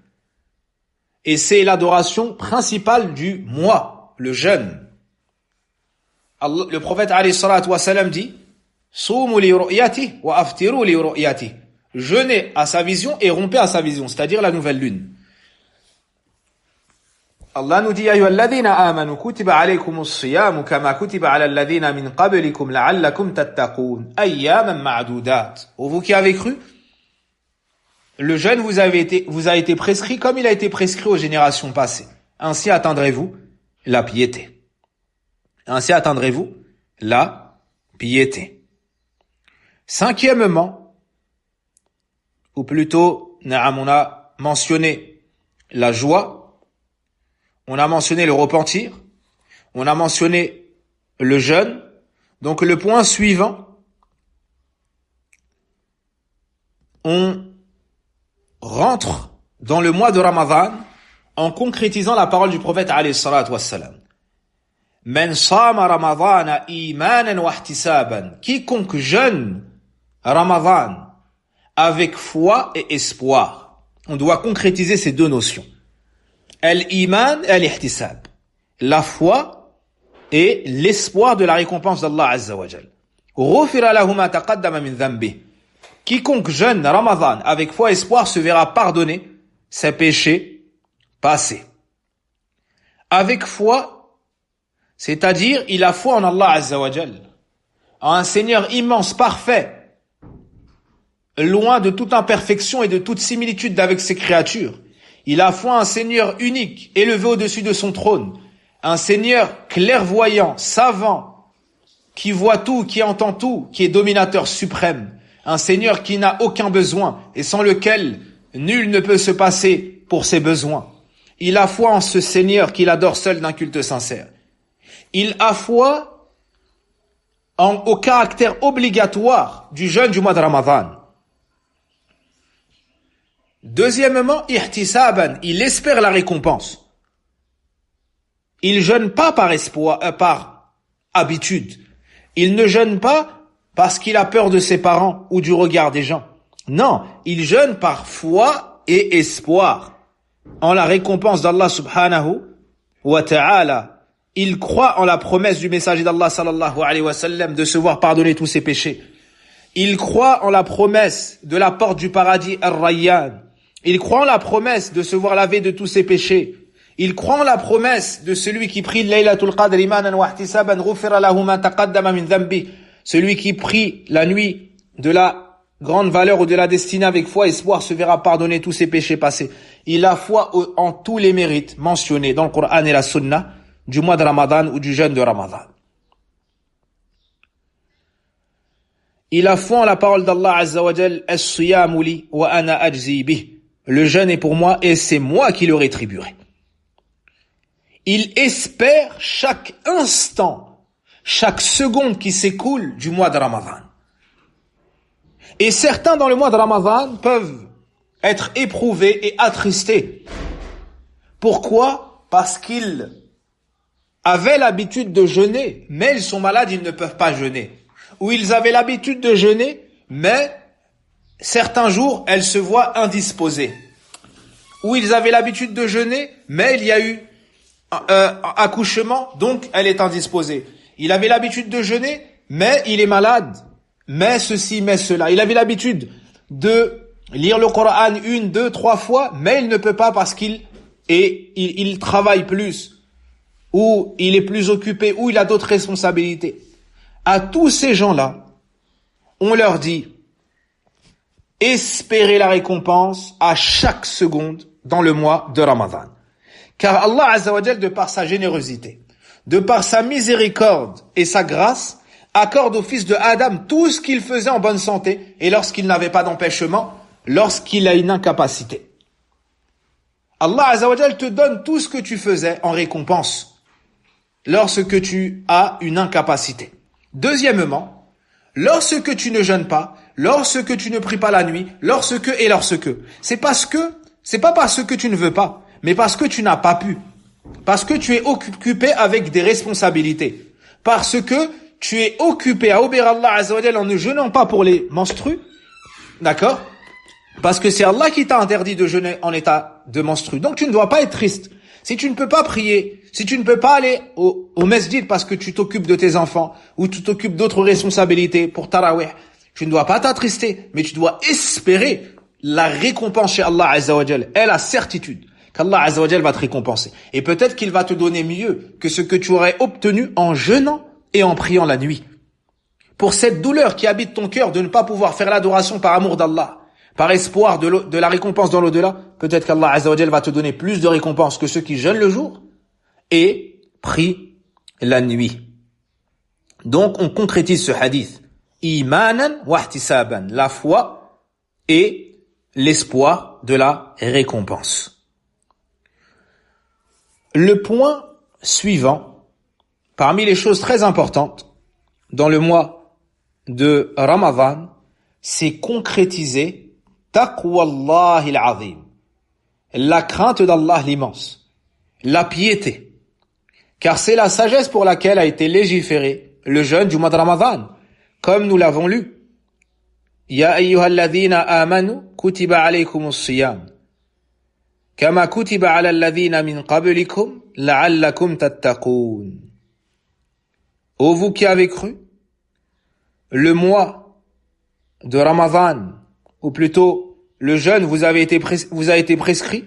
Speaker 2: Et c'est l'adoration principale du mois, le jeûne. Le prophète alayhi salatu wa salam dit, Soumu li ru'yati wa aftiru li ru'yati. Jeûnez à sa vision et rompez à sa vision, c'est-à-dire la nouvelle lune. Allah nous dit ayyuhalladhina amanu kutiba alaykumus siyamu kama kutiba ala alladhina min qablikum la'allakum tattaqun ayyaman ma'dudat. Ô vous qui avez cru, le jeûne vous a été prescrit comme il a été prescrit aux générations passées. Ainsi atteindrez-vous la piété. Ainsi atteindrez-vous la piété. Cinquièmement, ou plutôt, on a mentionné la joie. On a mentionné le repentir, on a mentionné le jeûne. Donc le point suivant, on rentre dans le mois de Ramadan en concrétisant la parole du prophète alayhi salatu wassalam. Man sama Ramadana imanan wa ihtisaban. Quiconque jeûne Ramadan avec foi et espoir. On doit concrétiser ces deux notions. Al-iman et al-ihtisab. La foi et l'espoir de la récompense d'Allah Azza wa Jal. Ghufira lahu ma taqaddama min dhanbi. Quiconque jeûne Ramadan avec foi et espoir se verra pardonner ses péchés passés. Avec foi, C'est-à-dire, il a foi en Allah Azza wa Jal, en un Seigneur immense, parfait, loin de toute imperfection et de toute similitude avec ses créatures. Il a foi en un Seigneur unique, élevé au-dessus de son trône, un Seigneur clairvoyant, savant, qui voit tout, qui entend tout, qui est dominateur suprême, un Seigneur qui n'a aucun besoin et sans lequel nul ne peut se passer pour ses besoins. Il a foi en ce Seigneur qu'il adore seul d'un culte sincère. Il a foi au caractère obligatoire du jeûne du mois de Ramadan. Deuxièmement, ihtisaban, il espère la récompense. Il jeûne pas par par habitude. Il ne jeûne pas parce qu'il a peur de ses parents ou du regard des gens. Non, il jeûne par foi et espoir en la récompense d'Allah subhanahu wa ta'ala. Il croit en la promesse du messager d'Allah sallallahu alayhi wa sallam de se voir pardonner tous ses péchés. Il croit en la promesse de la porte du paradis Ar-Rayyan. Il croit en la promesse de se voir laver de tous ses péchés. Il croit en la promesse de celui qui prie Laylatul Qadr imanan wa ihtisaban ghufira lahu ma taqaddama min dhanbi. Celui qui prie la nuit de la grande valeur ou de la destinée avec foi et espoir se verra pardonner tous ses péchés passés. Il a foi en tous les mérites mentionnés dans le Coran et la Sunna du mois de Ramadan ou du jeûne de Ramadan. Il a foi en la parole d'Allah Azza wa Jal, as-siyamu li wa ana ajzi bih. Le jeûne est pour moi et c'est moi qui le rétribuerai. Il espère chaque instant, chaque seconde qui s'écoule du mois de Ramadan. Et certains dans le mois de Ramadan peuvent être éprouvés et attristés. Pourquoi? Parce qu'ils avaient l'habitude de jeûner, mais ils sont malades, ils ne peuvent pas jeûner. Ou ils avaient l'habitude de jeûner, mais certains jours, elles se voient indisposées. Ou ils avaient l'habitude de jeûner, mais il y a eu accouchement, donc elle est indisposée. Il avait l'habitude de jeûner, mais il est malade, mais ceci, mais cela. Il avait l'habitude de lire le Coran 1, 2, 3 fois, mais il ne peut pas parce il travaille plus, ou il est plus occupé, ou il a d'autres responsabilités. À tous ces gens-là, on leur dit, espérez la récompense à chaque seconde dans le mois de Ramadan. Car Allah Azza wa Jal, de par sa générosité, de par sa miséricorde et sa grâce, accorde au fils de Adam tout ce qu'il faisait en bonne santé et lorsqu'il n'avait pas d'empêchement, lorsqu'il a une incapacité. Allah Azza wa Jal te donne tout ce que tu faisais en récompense lorsque tu as une incapacité. Deuxièmement, lorsque tu ne jeûnes pas, lorsque tu ne pries pas la nuit, lorsque, c'est pas parce que tu ne veux pas, mais parce que tu n'as pas pu. Parce que tu es occupé avec des responsabilités. Parce que tu es occupé à obéir à Allah Azza wa Jal en ne jeûnant pas pour les menstrues. D'accord? Parce que c'est Allah qui t'a interdit de jeûner en état de menstru. Donc tu ne dois pas être triste. Si tu ne peux pas prier, si tu ne peux pas aller au masjid parce que tu t'occupes de tes enfants, ou tu t'occupes d'autres responsabilités pour Tarawih, tu ne dois pas t'attrister, mais tu dois espérer la récompense chez Allah Azza wa Jal et la certitude qu'Allah Azza wa Jal va te récompenser. Et peut-être qu'il va te donner mieux que ce que tu aurais obtenu en jeûnant et en priant la nuit. Pour cette douleur qui habite ton cœur de ne pas pouvoir faire l'adoration par amour d'Allah, par espoir de la récompense dans l'au-delà, peut-être qu'Allah Azza wa Jal va te donner plus de récompense que ceux qui jeûnent le jour et prient la nuit. Donc on concrétise ce hadith. Imanan wa ihtisaban, la foi et l'espoir de la récompense. Le point suivant, parmi les choses très importantes dans le mois de Ramadan, c'est concrétiser taqwallahi al-azim, la crainte d'Allah l'immense, la piété, car c'est la sagesse pour laquelle a été légiféré le jeûne du mois de Ramadan, comme nous l'avons lu. Ya ayyuhalladhina amanu kutiba alaykumus siyam kama kutiba ala alladhina min qablikum la'allakum tattaqun. Ô vous qui avez cru, le mois de Ramadan, ou plutôt le jeûne vous a été prescrit,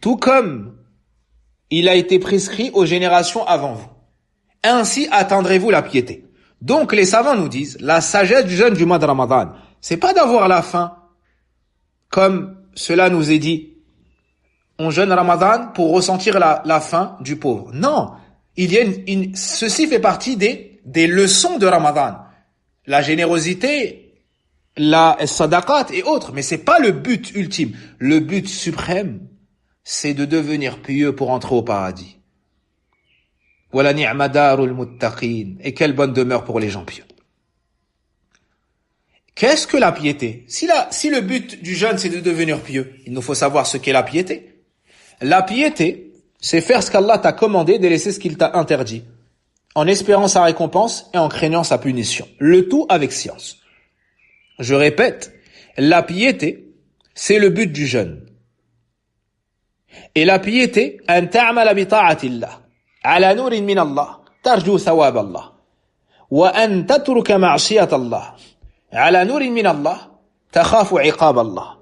Speaker 2: tout comme il a été prescrit aux générations avant vous, ainsi atteindrez-vous la piété. Donc les savants nous disent, la sagesse du jeûne du mois de Ramadan, c'est pas d'avoir la faim, comme cela nous est dit. On jeûne Ramadan pour ressentir la faim du pauvre. Non, il y a ceci fait partie des leçons de Ramadan. La générosité, la sadaqat et autres, mais c'est pas le but ultime. Le but suprême, c'est de devenir pieux pour entrer au paradis. Wala ni'ma darul muttaqin. Et quelle bonne demeure pour les gens pieux. Qu'est-ce que la piété? Si le but du jeûne c'est de devenir pieux, il nous faut savoir ce qu'est la piété. La piété, c'est faire ce qu'Allah t'a commandé, délaisser ce qu'il t'a interdit, en espérant sa récompense et en craignant sa punition. Le tout avec science. Je répète, la piété, c'est le but du jeûne. Et la piété, an ta'mala bi ta'atillah, ala nurin min Allah, tarju thawab Allah, wa an tatruka ma'siyat Allah, ala nurin min Allah, takhafu iqab Allah.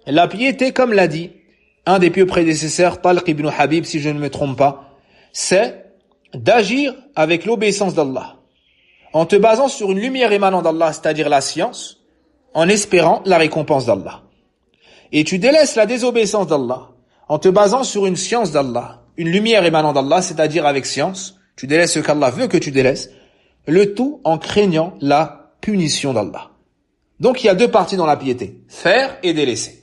Speaker 2: La piété, comme l'a dit un des pieux prédécesseurs, Talq ibn Habib, si je ne me trompe pas, c'est d'agir avec l'obéissance d'Allah, en te basant sur une lumière émanant d'Allah, c'est-à-dire la science, en espérant la récompense d'Allah. Et tu délaisses la désobéissance d'Allah, en te basant sur une science d'Allah, une lumière émanant d'Allah, c'est-à-dire avec science, tu délaisses ce qu'Allah veut que tu délaisses, le tout en craignant la punition d'Allah. Donc il y a deux parties dans la piété, faire et délaisser.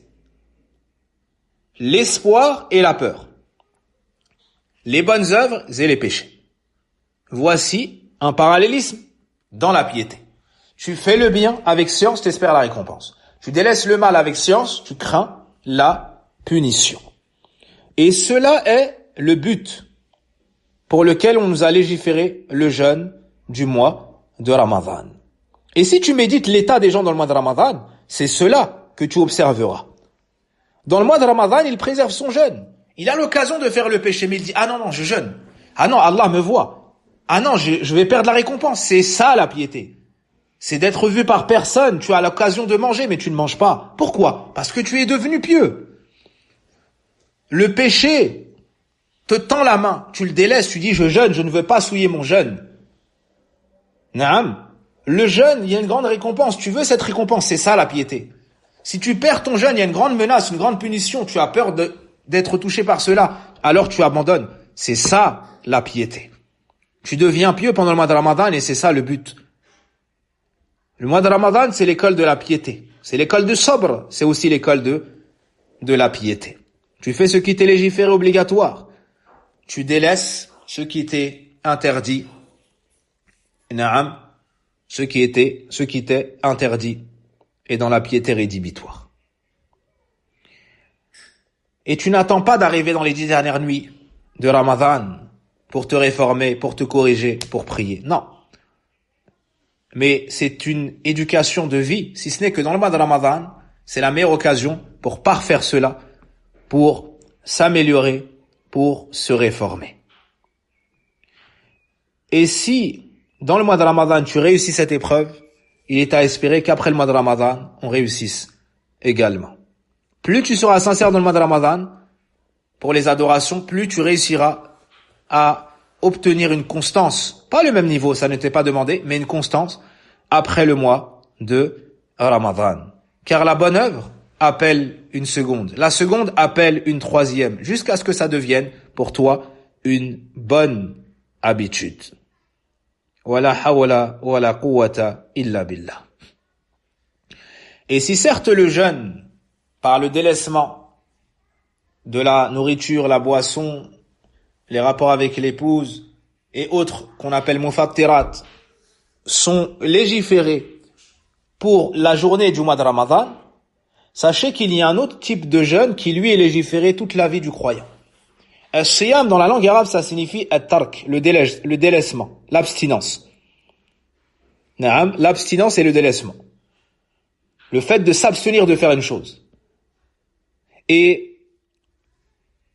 Speaker 2: L'espoir et la peur. Les bonnes œuvres et les péchés. Voici un parallélisme dans la piété. Tu fais le bien avec science, tu espères la récompense. Tu délaisses le mal avec science, tu crains la punition. Et cela est le but pour lequel on nous a légiféré le jeûne du mois de Ramadan. Et si tu médites l'état des gens dans le mois de Ramadan, c'est cela que tu observeras. Dans le mois de Ramadan, il préserve son jeûne. Il a l'occasion de faire le péché, mais il dit, ah non, je jeûne. Ah non, Allah me voit. Ah non, je vais perdre la récompense. C'est ça la piété. C'est d'être vu par personne. Tu as l'occasion de manger, mais tu ne manges pas. Pourquoi? Parce que tu es devenu pieux. Le péché te tend la main. Tu le délaisses, tu dis, je jeûne, je ne veux pas souiller mon jeûne. Naam. Le jeûne, il y a une grande récompense. Tu veux cette récompense, c'est ça la piété. Si tu perds ton jeûne, il y a une grande menace, une grande punition, tu as peur d'être touché par cela, alors tu abandonnes. C'est ça la piété. Tu deviens pieux pendant le mois de Ramadan et c'est ça le but. Le mois de Ramadan, c'est l'école de la piété. C'est l'école de Sabr, c'est aussi l'école de la piété. Tu fais ce qui t'est légiféré obligatoire. Tu délaisses ce qui t'est interdit. Naam, ce qui t'est interdit. Et dans la piété rédhibitoire. Et tu n'attends pas d'arriver dans les 10 dernières nuits de Ramadan pour te réformer, pour te corriger, pour prier. Non. Mais c'est une éducation de vie, si ce n'est que dans le mois de Ramadan, c'est la meilleure occasion pour parfaire cela, pour s'améliorer, pour se réformer. Et si, dans le mois de Ramadan, tu réussis cette épreuve, il est à espérer qu'après le mois de Ramadan, on réussisse également. Plus tu seras sincère dans le mois de Ramadan, pour les adorations, plus tu réussiras à obtenir une constance. Pas le même niveau, ça ne t'est pas demandé, mais une constance après le mois de Ramadan. Car la bonne œuvre appelle une seconde. La seconde appelle une troisième, jusqu'à ce que ça devienne, pour toi, une bonne habitude. Wala hawla wala quwwata illa billah. Et si certes le jeûne, par le délaissement de la nourriture, la boisson, les rapports avec l'épouse et autres qu'on appelle mufattirat, sont légiférés pour la journée du mois de Ramadan, sachez qu'il y a un autre type de jeûne qui lui est légiféré toute la vie du croyant. As-siyam dans la langue arabe, ça signifie at-tark, le délaissement, l'abstinence. Naam, l'abstinence et le délaissement. Le fait de s'abstenir de faire une chose. Et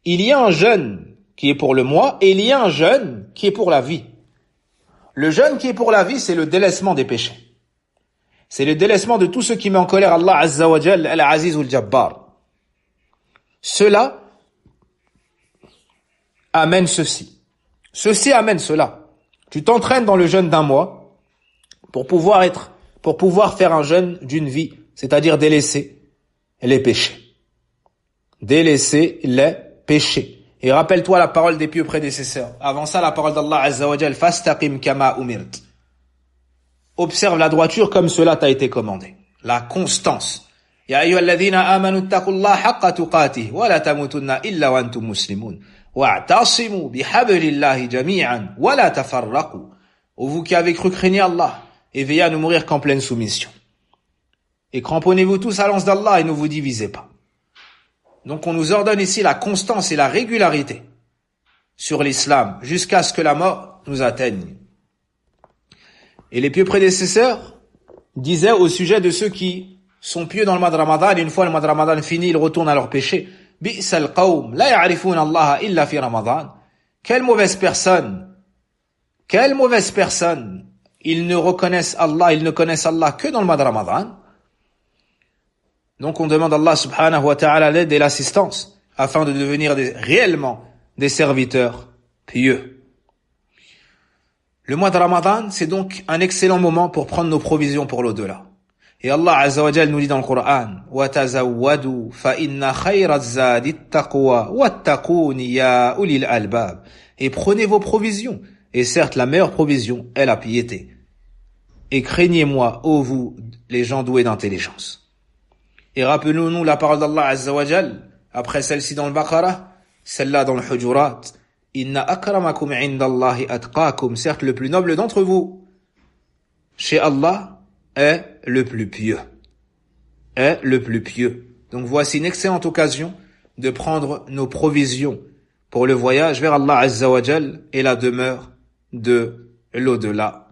Speaker 2: il y a un jeûne qui est pour le mois et il y a un jeûne qui est pour la vie. Le jeûne qui est pour la vie, c'est le délaissement des péchés. C'est le délaissement de tout ce qui met en colère Allah Azza wa Jal, Al-Aziz ou Al-Jabbar. Cela amène ceci. Ceci amène cela. Tu t'entraînes dans le jeûne d'un mois pour pouvoir faire un jeûne d'une vie, c'est-à-dire délaisser les péchés. Délaisser les péchés. Et rappelle-toi la parole des pieux prédécesseurs. Avant ça, la parole d'Allah Azza wa Jal, fastaqim kama umirt. Observe la droiture comme cela t'a été commandé. La constance. Ya ayyuhalladhina amanu taqullaha haqqa tuqatih wa la tamutunna illa wa antum muslimun. Wa'tasimu bihablillahi jami'an wa la tafarraqu. Ô vous qui avez cru, craignez Allah et veillez à ne mourir qu'en pleine soumission. Et cramponnez-vous tous à l'anse d'Allah et ne vous divisez pas. Donc on nous ordonne ici la constance et la régularité sur l'islam jusqu'à ce que la mort nous atteigne. Et les pieux prédécesseurs disaient au sujet de ceux qui sont pieux dans le mois de Ramadan, et une fois le mois de Ramadan fini, ils retournent à leur péché. Bi'sal qawm la ya'rifuna Allah illa fi Ramadan. Quelle mauvaise personne. Quelle mauvaise personne. Ils ne connaissent Allah que dans le mois de Ramadan. Donc on demande à Allah subhanahu wa ta'ala l'aide et l'assistance afin de devenir réellement des serviteurs pieux. Le mois de Ramadan, c'est donc un excellent moment pour prendre nos provisions pour l'au-delà. Et Allah Azza wa Jal nous dit dans le Coran, وَتَزَوَّدُوا فَإِنَّ خَيْرَ الزَّادِ التَّقْوَى وَاتَّقُونِ يَا أُولِي الْأَلْبَابِ. Et prenez vos provisions. Et certes, la meilleure provision est la piété. Et craignez-moi, ô vous, les gens doués d'intelligence. Et rappelons-nous la parole d'Allah Azza wa Jal, après celle-ci dans le Baqarah, celle-là dans le Hujurat. Inna akramakum indallahi atqakum. Certes, le plus noble d'entre vous, chez Allah, est le plus pieux. Est le plus pieux. Donc voici une excellente occasion de prendre nos provisions pour le voyage vers Allah Azza wa Jal et la demeure de l'au-delà.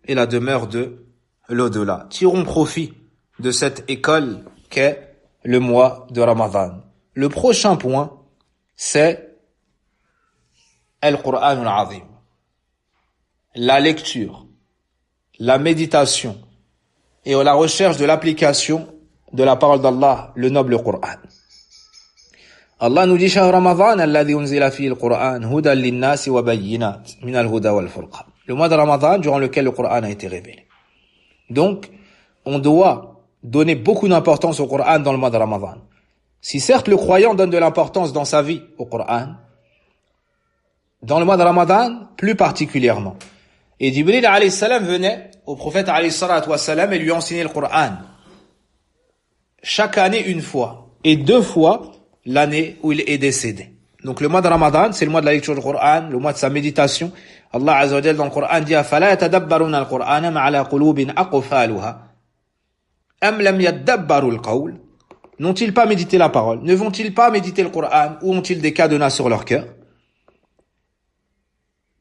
Speaker 2: Et la demeure de l'au-delà. Tirons profit de cette école qu'est le mois de Ramadan. Le prochain point, c'est Al-Qur'an al-Azim. La lecture, la méditation et la recherche de l'application de la parole d'Allah, le noble Qur'an. Allah nous dit Shahr Ramadan alladhi unzila fihi al-Qur'an hudan lin-nasi wa bayyinat min al-huda wal-furqan. Le mois de Ramadan durant lequel le Qur'an a été révélé. Donc, on doit donner beaucoup d'importance au Qur'an dans le mois de Ramadan. Si certes le croyant donne de l'importance dans sa vie au Qur'an, dans le mois de Ramadan, plus particulièrement. Et Jibril alayhi salam venait au prophète alayhi salatu wa salam et lui enseignait le Qur'an. Chaque année une fois. Et 2 fois l'année où il est décédé. Donc le mois de Ramadan, c'est le mois de la lecture du Qur'an, le mois de sa méditation. Allah Azza wa Jalla dans le Qur'an dit فَلَا يَتَدَبَّرُونَ الْقُرْآنَ مَعَلَى قُلُوبٍ أَقْفَالُهَا أَمْ لَمْ يَدَّبَّرُوا الْقَوْلِ. N'ont-ils pas médité la parole? Ne vont-ils pas méditer le Qur'an? Ou ont-ils des cadenas sur leur cœur?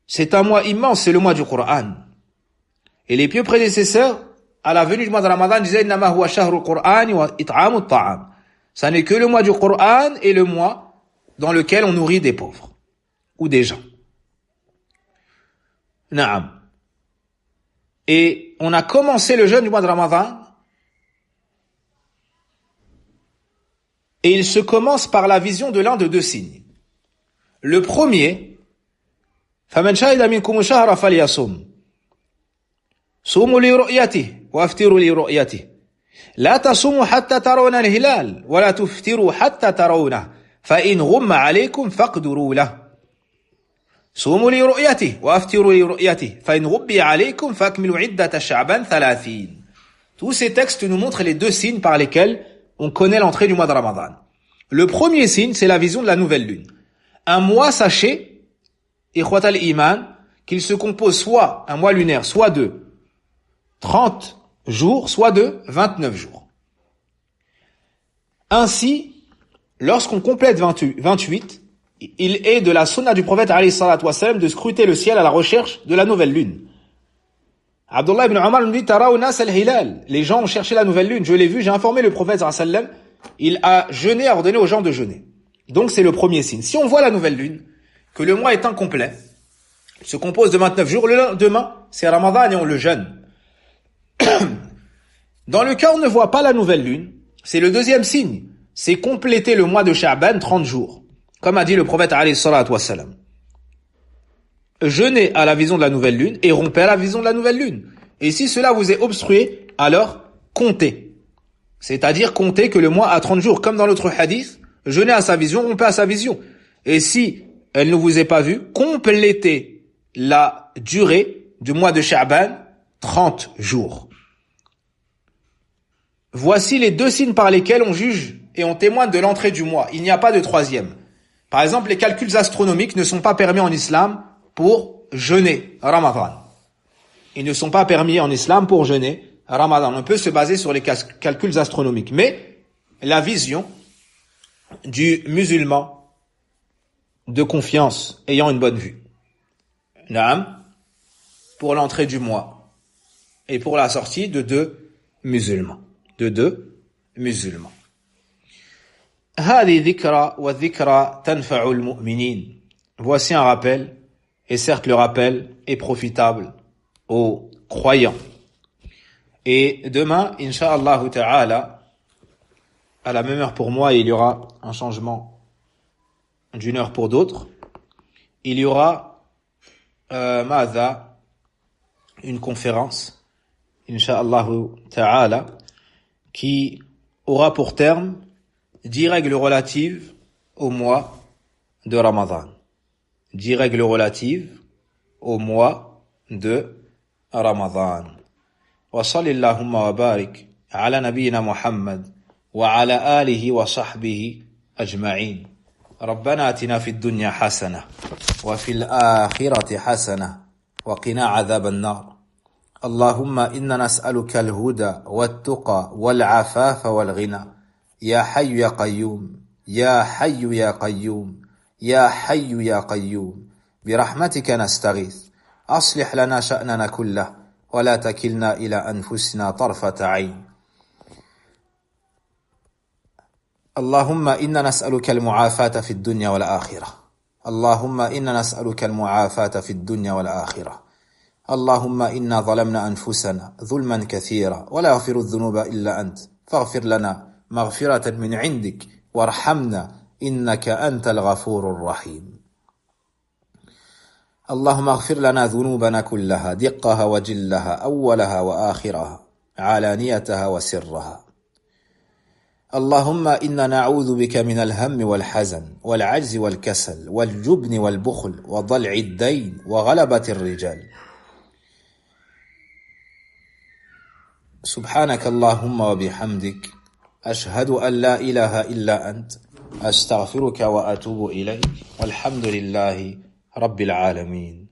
Speaker 2: C'est un mois immense, c'est le mois du Qur'an. Et les pieux prédécesseurs, à la venue du mois de Ramadan, disaient إِنَّمَا هُوَ شَهْرُ الْقُرْآنِ وَإِطْعَامُ الطَّعَامِ. Ça n'est que le mois du Qur'an et le mois dans lequel on nourrit des pauvres ou des gens. Naam. Et on a commencé le jeûne du mois de Ramadan et il se commence par la vision de l'un de 2 signes. Le premier, فَمَنْ شَهِدَ مِنْكُمُ الشَّهْرَ فَلْيَصُمْ صُومُوا لِرُؤْيَتِهِ وَافْطِرُوا لِرُؤْيَتِهِ لا تصوموا حتى ترون الهلال ولا تفطروا حتى ترونه فإن غم عليكم فاقدروا له صوموا لرؤيته وافطروا لرؤيته فإن غبي عليكم فاكملوا عدة شعبان 30. Tous ces textes nous montrent les 2 signes par lesquels on connaît l'entrée du mois de Ramadan. Le premier signe, c'est la vision de la nouvelle lune. Un mois, sachez, ikhwat al-iman, qu'il se compose soit un mois lunaire, soit de 30 jours, soit de 29 jours. Ainsi, lorsqu'on complète 28, il est de la sunna du prophète alayhi salatu wassalam de scruter le ciel à la recherche de la nouvelle lune. Abdullah ibn Umar nous dit Tarawna al-hilal. Les gens ont cherché la nouvelle lune, je l'ai vu, j'ai informé le prophète sallallahu alayhi wa sallam, il a jeûné, a ordonné aux gens de jeûner. Donc c'est le premier signe. Si on voit la nouvelle lune, que le mois est incomplet, il se compose de 29 jours, le lendemain, c'est Ramadan et on le jeûne. Dans le cas où on ne voit pas la nouvelle lune, c'est le deuxième signe. C'est compléter le mois de Sha'ban 30 jours. Comme a dit le prophète alayhi salatu wassalam. jeûnez à la vision de la nouvelle lune et rompez à la vision de la nouvelle lune. Et si cela vous est obstrué, alors comptez. C'est-à-dire comptez que le mois a 30 jours. Comme dans l'autre hadith, jeûnez à sa vision, rompez à sa vision. Et si elle ne vous est pas vue, complétez la durée du mois de Sha'ban, 30 jours. Voici les deux signes par lesquels on juge et on témoigne de l'entrée du mois. Il n'y a pas de troisième. Par exemple, les calculs astronomiques ne sont pas permis en islam pour jeûner Ramadan. Ils ne sont pas permis en islam pour jeûner Ramadan. On peut se baser sur les calculs astronomiques. Mais la vision du musulman de confiance ayant une bonne vue, Naam, pour l'entrée du mois et pour la sortie de deux musulmans. هذه ذكرى والذكرى تنفع المؤمنين. Voici un rappel, et certes le rappel est profitable aux croyants. Et demain, Inch'Allah Ta'ala, à la même heure pour moi, il y aura un changement d'une heure pour d'autres. Il y aura une conférence, Inch'Allah Ta'ala, qui aura pour terme 10 règles relatives au mois de Ramadan. 10 règles relatives au mois de Ramadan. Wa sallallahu wa barik ala nabiyyina Muhammad wa ala alihi wa sahbihi ajma'in. ربنا آتنا في الدنيا حسنة وفي الآخرة حسنة وقنا عذاب النار. اللهم إنا نسألك الهدى والتقى والعفاف والغنى. يا حي يا قيوم يا حي يا قيوم يا حي يا قيوم برحمتك نستغيث. أصلح لنا شأننا كله ولا تكلنا إلى أنفسنا طرفة عين. اللهم إنا نسألك المعافاة في الدنيا والآخرة. اللهم إنا نسألك المعافاة في الدنيا والآخرة. اللهم إنا ظلمنا أنفسنا ظلما كثيرا ولا يغفر الذنوب إلا أنت فاغفر لنا مغفرة من عندك وارحمنا إنك أنت الغفور الرحيم. اللهم اغفر لنا ذنوبنا كلها دقها وجلها أولها وآخرها علانيتها وسرها. اللهم إنا نعوذ بك من الهم والحزن والعجز والكسل والجبن والبخل وضلع الدين وغلبة الرجال. سبحانك اللهم وبحمدك أشهد أن لا إله إلا أنت أستغفرك وأتوب إليك والحمد لله رب العالمين.